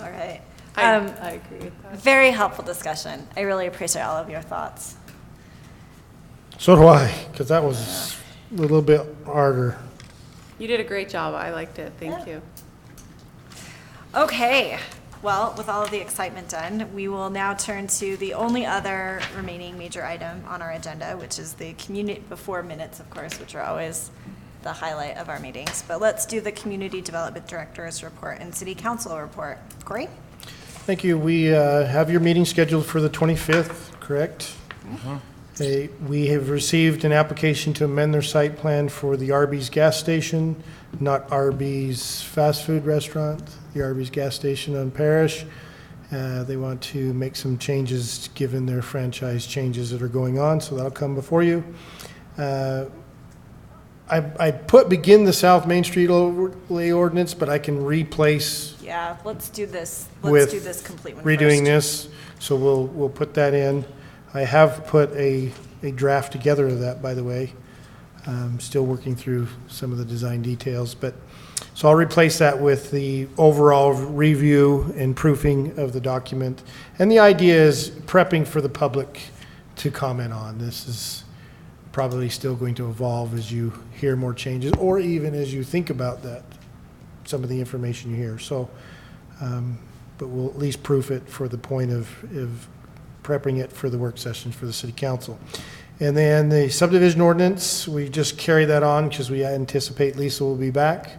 right. I agree with that. Very helpful discussion. I really appreciate all of your thoughts. so do I, because that was a little bit harder. You did a great job. I liked it. Thank you. Okay, well, with all of the excitement done, we will now turn to the only other remaining major item on our agenda, which is the community, before minutes, of course, which are always the highlight of our meetings. But let's do the Community Development Director's report and City Council report. Corey? Thank you. We have your meeting scheduled for the 25th, correct? We have received an application to amend their site plan for the Arby's gas station, not Arby's fast food restaurant, the Arby's gas station on Parrish. They want to make some changes given their franchise changes that are going on, so that'll come before you. I begin the South Main Street overlay ordinance, but I can replace Yeah, let's do this. With Let's do this complete one redoing first. this, so we'll put that in. I have put a draft together of that, by the way. Still working through some of the design details, but, so I'll replace that with the overall review and proofing of the document. And the idea is prepping for the public to comment on. This is probably still going to evolve as you hear more changes, or even as you think about that, some of the information you hear. So, but we'll at least proof it for the point of prepping it for the work sessions for the city council. And then the subdivision ordinance, we just carry that on because we anticipate Lisa will be back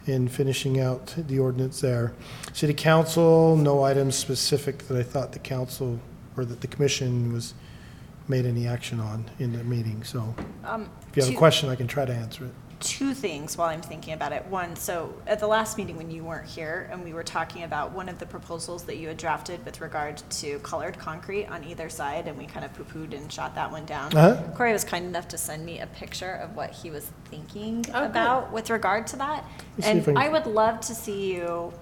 in finishing out the ordinance there. City council, no items specific that I thought the council or that the commission was made any action on in the meeting. So if you have a question, I can try to answer it. Two things while I'm thinking about it. One, so at the last meeting when you weren't here and we were talking about one of the proposals that you had drafted with regard to colored concrete on either side, and we kind of poo-pooed and shot that one down. Corey was kind enough to send me a picture of what he was thinking about with regard to that. Let's see if And I I can- would love to see you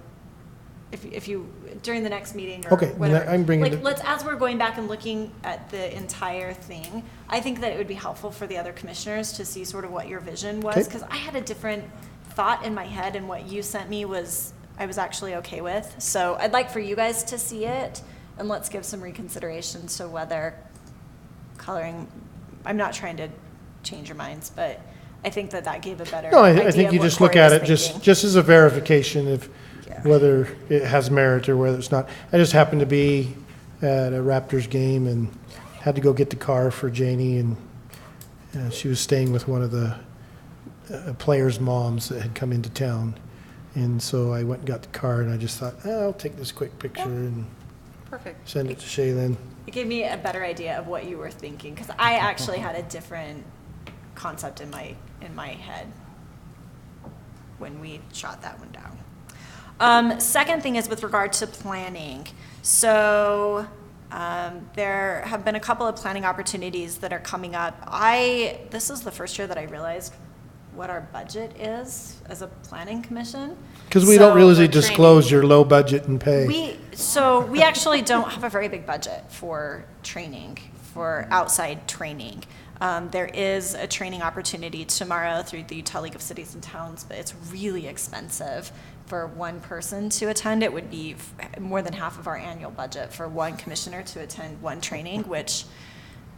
if you, during the next meeting or Okay, then whatever. I'm bringing Like, it- let's, as we're going back and looking at the entire thing, I think that it would be helpful for the other commissioners to see sort of what your vision was, Okay. because I had a different thought in my head, and what you sent me was, I was actually okay with. So I'd like for you guys to see it, and let's give some reconsideration to whether coloring, I'm not trying to change your minds, but I think that that gave a better No, idea I think of you what just look Corey at was it thinking. just as a verification of Yeah. whether it has merit or whether it's not. I just happened to be at a Raptors game and had to go get the car for Janie, and she was staying with one of the players' moms that had come into town. And so I went and got the car, and I just thought, I'll take this quick picture and Perfect. send it to Shaylin. It gave me a better idea of what you were thinking, because I actually had a different concept in my head when we shot that one down. Second thing is with regard to planning. So there have been a couple of planning opportunities that are coming up. This is the first year that I realized what our budget is as a planning commission. Because we don't So- really for disclose your low budget and pay. We actually don't have a very big budget for training, for outside training. There is a training opportunity tomorrow through the Utah League of Cities and Towns, but it's really expensive for one person to attend. It would be more than half of our annual budget for one commissioner to attend one training, which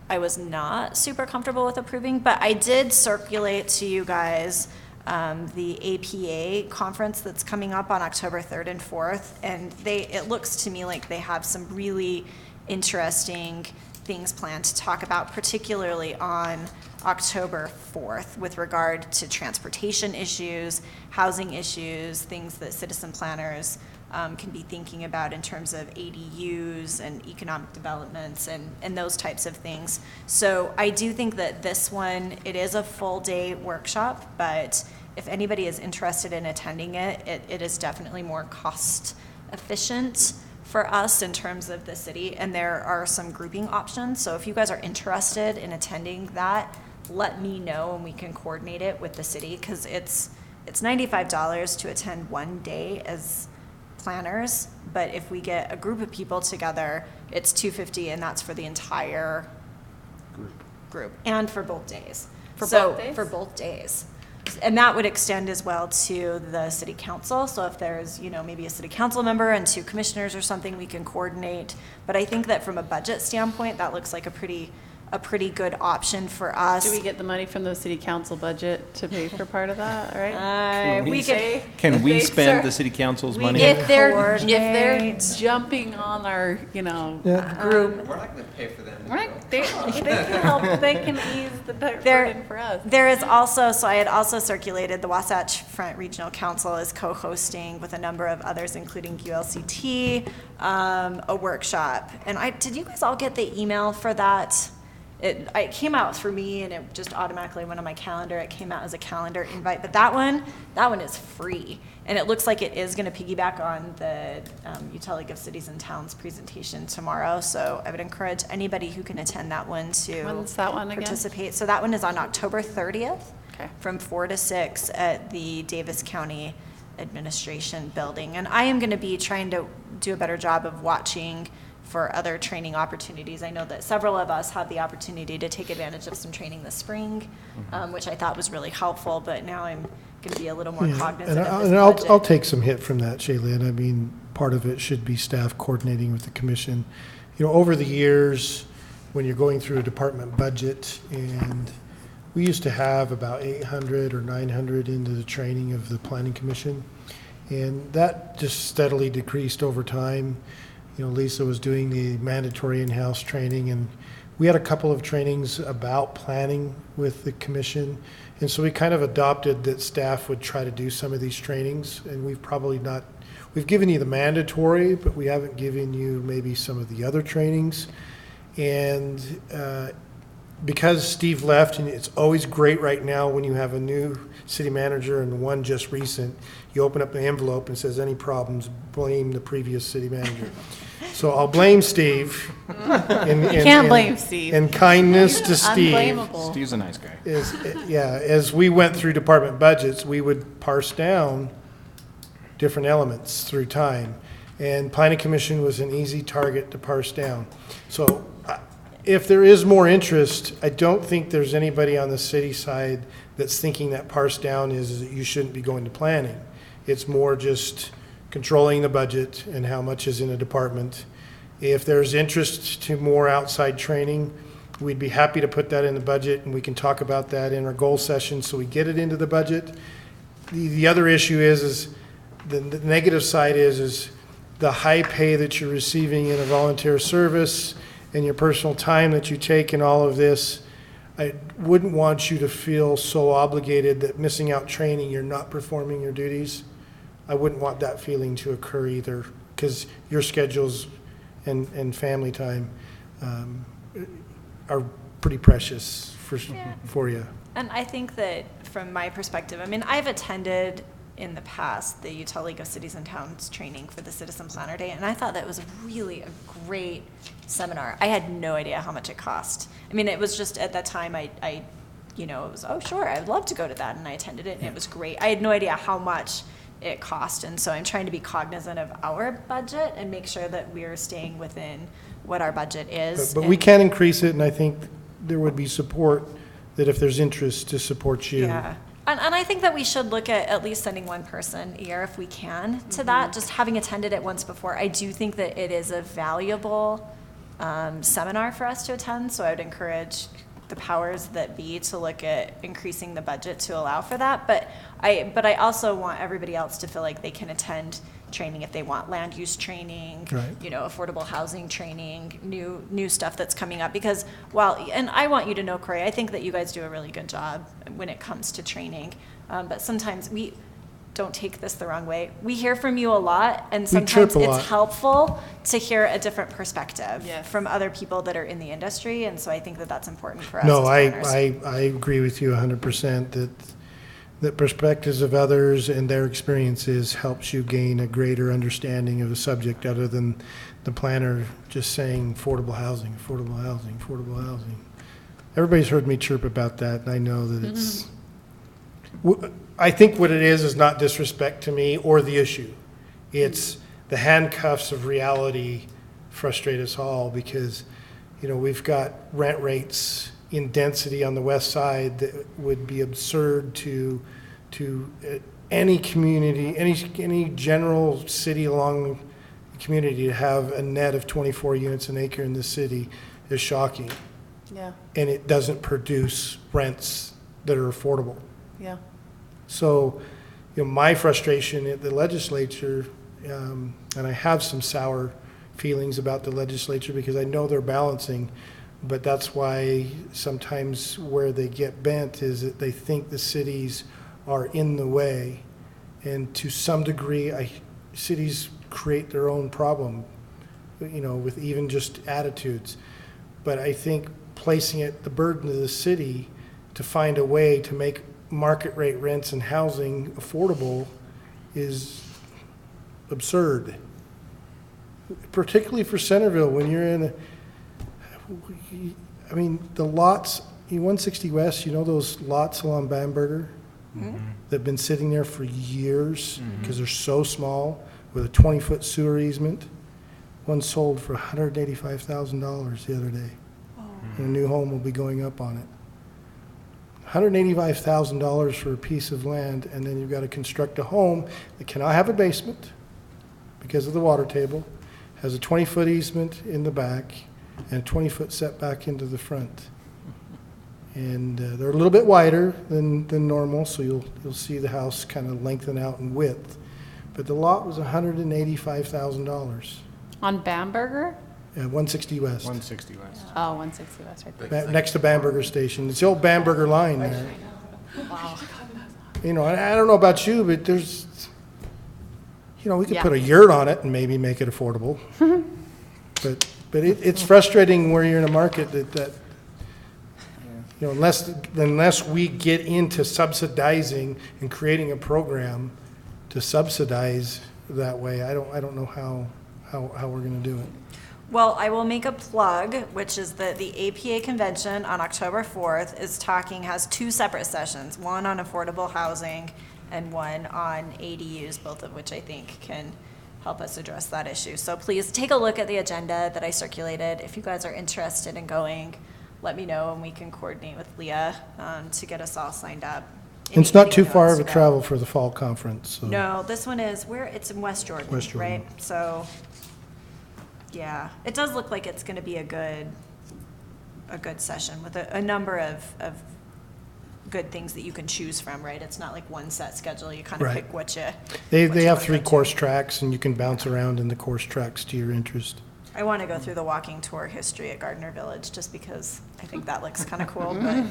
I was not super comfortable with approving, but I did circulate to you guys the APA conference that's coming up on October 3rd and 4th, and it looks to me like they have some really interesting things planned to talk about, particularly on October 4th with regard to transportation issues, housing issues, things that citizen planners can be thinking about in terms of ADUs and economic developments and those types of things. So I do think that this one, it is a full day workshop, but if anybody is interested in attending it, it is definitely more cost efficient for us in terms of the city, and there are some grouping options. So if you guys are interested in attending that, let me know and we can coordinate it with the city, because it's $95 to attend one day as planners, but if we get a group of people together, it's $250, and that's for the entire group and for both days. For So, both days? For both days. And that would extend as well to the city council. So if there's, maybe a city council member and 2 commissioners or something, we can coordinate. But I think that from a budget standpoint, that looks like a pretty good option for us. Do we get the money from the city council budget to pay for part of that, right? We could, Can we They spend start- the city council's we money? get- If they're Coordinate. jumping on our, Yeah. group, We're not gonna pay for them. to right? go. They can help, they can ease the burden for us. There is also, so I had also circulated, the Wasatch Front Regional Council is co-hosting with a number of others, including ULCT, a workshop. And did you guys all get the email for that? It came out for me, and it just automatically went on my calendar. It came out as a calendar invite, but that one is free. And it looks like it is gonna piggyback on the Utah League of Cities and Towns presentation tomorrow. So I would encourage anybody who can attend that one to When's that one again? participate. So that one is on October 30th. Okay. From 4 to 6 at the Davis County Administration Building. And I am going to be trying to do a better job of watching for other training opportunities. I know that several of us had the opportunity to take advantage of some training this spring, which I thought was really helpful, but now I'm going to be a little more Yeah, cognizant and of this I'll budget. take some hit from that, Shaylin. I mean, part of it should be staff coordinating with the commission. Over the years, when you're going through a department budget, and we used to have about 800 or 900 into the training of the planning commission, and that just steadily decreased over time. Lisa was doing the mandatory in-house training, and we had a couple of trainings about planning with the commission. And so we kind of adopted that staff would try to do some of these trainings, and we've given you the mandatory, but we haven't given you maybe some of the other trainings. And because Steve left, and it's always great right now when you have a new city manager and one just recent, you open up the envelope and it says, any problems, blame the previous city manager. So I'll blame Steve. You can't blame Steve. And kindness to Steve. Unblameable. Steve's a nice guy. As we went through department budgets, we would parse down different elements through time. And Planning Commission was an easy target to parse down. So if there is more interest, I don't think there's anybody on the city side that's thinking that parse down is that you shouldn't be going to planning. It's more just controlling the budget and how much is in a department. If there's interest to more outside training, we'd be happy to put that in the budget, and we can talk about that in our goal session so we get it into the budget. The other issue is the negative side is the high pay that you're receiving in a volunteer service and your personal time that you take in all of this. I wouldn't want you to feel so obligated that missing out training, you're not performing your duties. I wouldn't want that feeling to occur either, because your schedules and family time are pretty precious for you. And I think that from my perspective, I mean, I've attended in the past the Utah League of Cities and Towns training for the Citizen Planner Day, and I thought that was really a great seminar. I had no idea how much it cost. I mean, it was just at that time I you know, it was, oh, sure, I'd love to go to that, and I attended it, and it was great. I had no idea how much it cost, and so I'm trying to be cognizant of our budget and make sure that we're staying within what our budget is. But we can increase it, and I think there would be support, that if there's interest, to support you. Yeah. And I think that we should look at least sending one person a year if we can to that, just having attended it once before. I do think that it is a valuable seminar for us to attend, so I would encourage the powers that be to look at increasing the budget to allow for that. But I also want everybody else to feel like they can attend training if they want land use training, Right. you know, affordable housing training, new stuff that's coming up. Because and I want you to know, Corey, I think that you guys do a really good job when it comes to training. But sometimes we don't take this the wrong way. We hear from you a lot, and sometimes chirp a lot. it's helpful to hear a different perspective Yes. from other people that are in the industry. And so I think that that's important for us. No, as planners. I agree with you 100% that perspectives of others and their experiences helps you gain a greater understanding of the subject, other than the planner just saying affordable housing, affordable housing, affordable housing. Everybody's heard me chirp about that, and I know that it's, I think what it is not disrespect to me or the issue. It's the handcuffs of reality frustrate us all, because, you know, we've got rent rates in density on the west side that would be absurd to any community, any general city along the community to have a net of 24 units an acre in the city is shocking. Yeah, And it doesn't produce rents that are affordable. yeah. So, you know, my frustration at the legislature, and I have some sour feelings about the legislature because I know they're balancing, but that's why sometimes where they get bent is that they think the cities are in the way. And to some degree, cities create their own problem, you know, with even just attitudes. But I think placing it, the burden of the city to find a way to make market rate rents and housing affordable is absurd. Particularly for Centerville, when you're in I mean, the lots, 160 West, you know those lots along Bamberger? They've been sitting there for years because they're so small, with a 20-foot sewer easement. One sold for $185,000 the other day. And a new home will be going up on it. $185,000 for a piece of land, and then you've got to construct a home that cannot have a basement because of the water table, has a 20-foot easement in the back, and a 20-foot setback into the front. And they're a little bit wider than normal, so you'll see the house kind of lengthen out in width. But the lot was $185,000 On Bamberger? at 160 West, 160 West. Oh, 160 West, right there. next to Bamberger Station. It's the old Bamberger line there. Wow. You know, I don't know about you, but there's, you know, we could Yeah. put a yurt on it and maybe make it affordable. But it's frustrating where you're in a market that you know, unless we get into subsidizing and creating a program to subsidize that way, I don't know how we're gonna do it. Well, I will make a plug, which is that the APA convention on October 4th has two separate sessions, one on affordable housing and one on ADUs, both of which I think can help us address that issue. So please take a look at the agenda that I circulated. If you guys are interested in going, let me know and we can coordinate with Leah to get us all signed up. It's not too Anybody who far wants of a to go. travel for the fall conference, so. No, this one is it's in West Jordan, West Jordan. right? So, yeah, it does look like it's going to be a good session with a number of good things that you can choose from, right? It's not like one set schedule. You kind of Right. pick what you. They what you have wanna 3 go to. course tracks, and you can bounce around in the course tracks to your interest. I want to go through the walking tour history at Gardner Village just because I think that looks kind of cool. But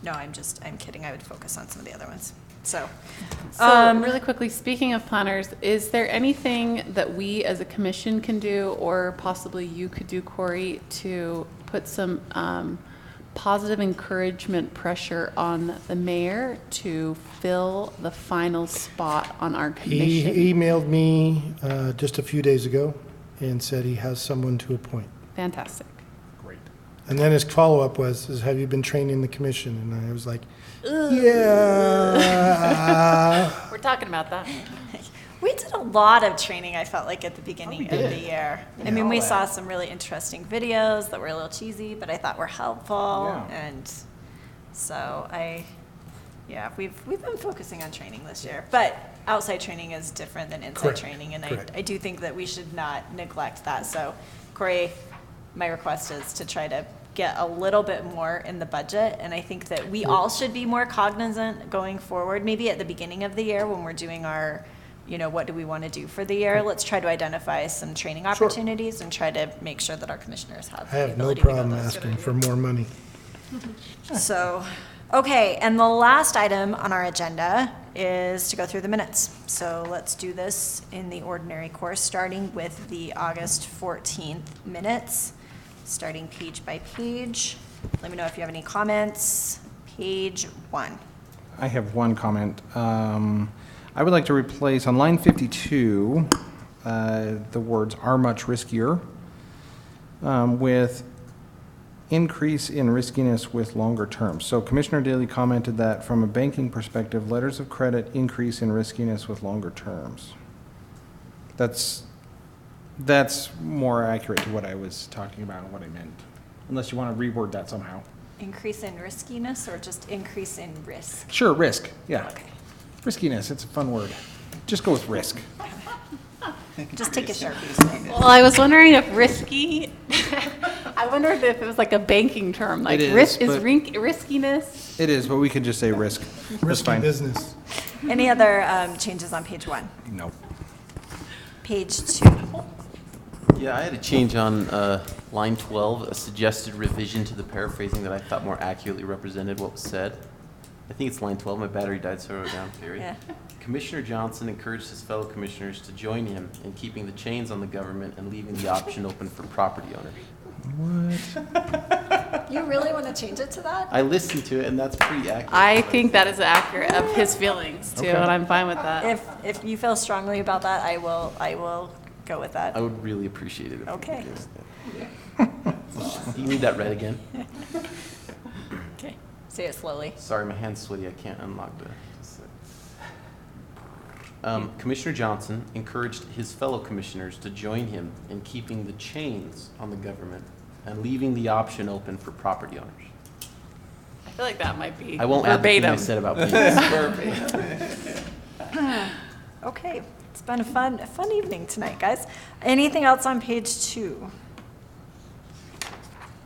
no, I'm kidding. I would focus on some of the other ones. So, Really quickly, speaking of planners, is there anything that we as a commission can do, or possibly you could do, Corey, to put some positive encouragement pressure on the mayor to fill the final spot on our He commission? emailed me just a few days ago and said he has someone to appoint. Fantastic. Great. And then his follow-up was, have you been training the commission? And I was like, yeah. We're talking about that. we did a lot of training, I felt like, at the beginning of the year. I mean, we saw some really interesting videos that were a little cheesy, but I thought were helpful. Yeah. And so we've been focusing on training this year. But outside training is different than inside Correct. training, and Correct. I do think that we should not neglect that. So, Corey, my request is to try to get a little bit more in the budget, and I think that we all should be more cognizant going forward, maybe at the beginning of the year when we're doing our, what do we want to do for the year? Let's try to identify some training opportunities and try to make sure that our commissioners have I the have no ability to go problem those. asking for more money. So, okay, and the last item on our agenda is to go through the minutes. So let's do this in the ordinary course, starting with the August 14th minutes, starting page by page. Let me know if you have any comments. Page 1. I have one comment. I would like to replace on line 52, the words "are much riskier" with "increase in riskiness with longer terms." So Commissioner Daly commented that from a banking perspective, letters of credit increase in riskiness with longer terms. That's more accurate to what I was talking about and what I meant, unless you want to reword that somehow. Increase in riskiness or just increase in risk? Sure, risk, yeah. Okay. Riskiness, it's a fun word. Just go with risk. Just take a Sharpie. Well, I was wondering if risky, I wondered if it was like a banking term, like It is, risk, but- riskiness? It is, but we can just say risk. That's Risky fine. business. Any other changes on page 1? No. Page 2. Yeah, I had a change on line 12, a suggested revision to the paraphrasing that I thought more accurately represented what was said. I think it's line 12. My battery died, so I wrote it down, period. Yeah. Commissioner Johnson encouraged his fellow commissioners to join him in keeping the chains on the government and leaving the option open for property owners. You really want to change it to that? I listened to it, and that's pretty accurate. I think that is accurate of his feelings too, and I'm fine with that. If you feel strongly about that, I will go with that. I would really appreciate it. If Okay. You do you need that read again? Okay, say it slowly. Sorry, my hand's sweaty. I can't unlock the. Commissioner Johnson encouraged his fellow commissioners to join him in keeping the chains on the government and leaving the option open for property owners. I feel like that might be I won't add the thing I verbatim. said about banks. Okay, it's been a fun evening tonight, guys. Anything else on page 2?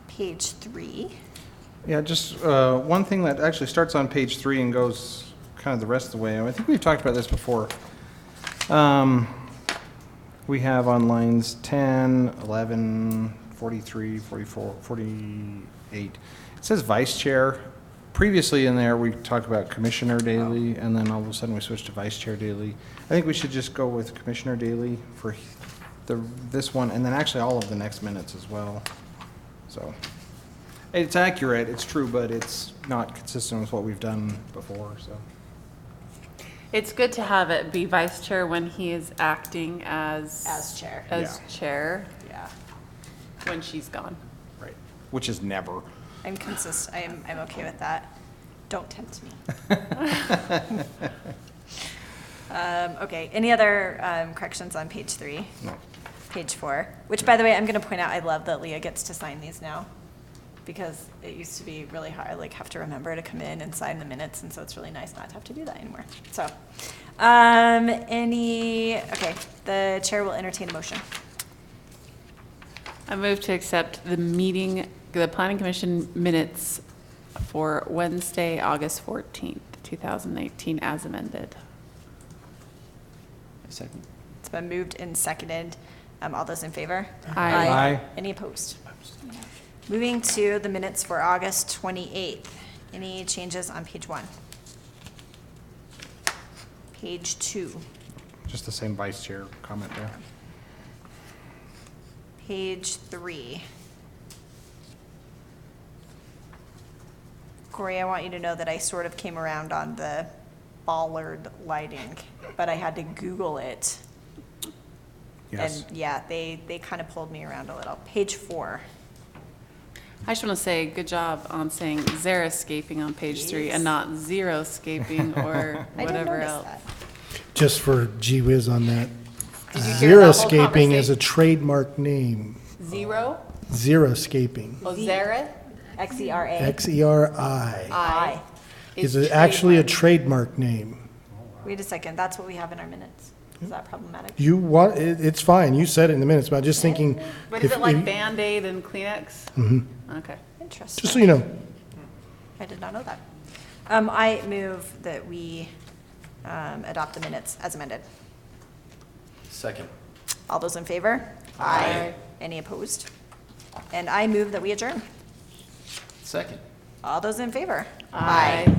Page 3. Yeah, just one thing that actually starts on page 3 and goes kind of the rest of the way. I think we've talked about this before. We have on lines 10, 11, 43, 44, 48. It says vice chair. Previously in there, we talked about Commissioner Daly, and then all of a sudden we switched to Vice Chair Daly. I think we should just go with Commissioner Daly for this one, and then actually all of the next minutes as well. So, it's accurate, it's true, but it's not consistent with what we've done before, so. It's good to have it be vice chair when he is acting as chair. Yeah. chair Yeah, when she's gone. Right. Which is never. I'm I'm okay with that. Don't tempt me. Okay, any other corrections on page 3? No. Page 4, which, by the way, I'm going to point out, I love that Leah gets to sign these now, because it used to be really hard, like have to remember to come in and sign the minutes, and so it's really nice not to have to do that anymore. So, okay, the chair will entertain a motion. I move to accept the planning commission minutes for Wednesday, August 14th, 2018, as amended. Second. It's been moved and seconded. All those in favor? Aye. Aye. Any opposed? Moving to the minutes for August 28th. Any changes on page 1? Page 2. Just the same vice chair comment there. Page 3. Corey, I want you to know that I sort of came around on the bollard lighting, but I had to Google it. Yes. And yeah, they kind of pulled me around a little. Page 4. I just want to say, good job on saying xeriscaping on page 3 Yes. and not zero-scaping or I didn't whatever notice else. that. Just for gee whiz on that. Did you hear that whole Xeriscaping is a conversation? trademark name. Zero? Xeriscaping. Oh, xera? Xera. X-E-R-I. I. Is actually a trademark name. Wait a second, that's what we have in our minutes. Is that problematic? You want, it's fine, you said it in the minutes, but I'm just thinking. But is if- it like if- Band-Aid and Kleenex? Mhm. Okay. Interesting. Just so you know. I did not know that. I move that we adopt the minutes as amended. Second. All those in favor? Aye. Any opposed? And I move that we adjourn. Second. All those in favor? Aye.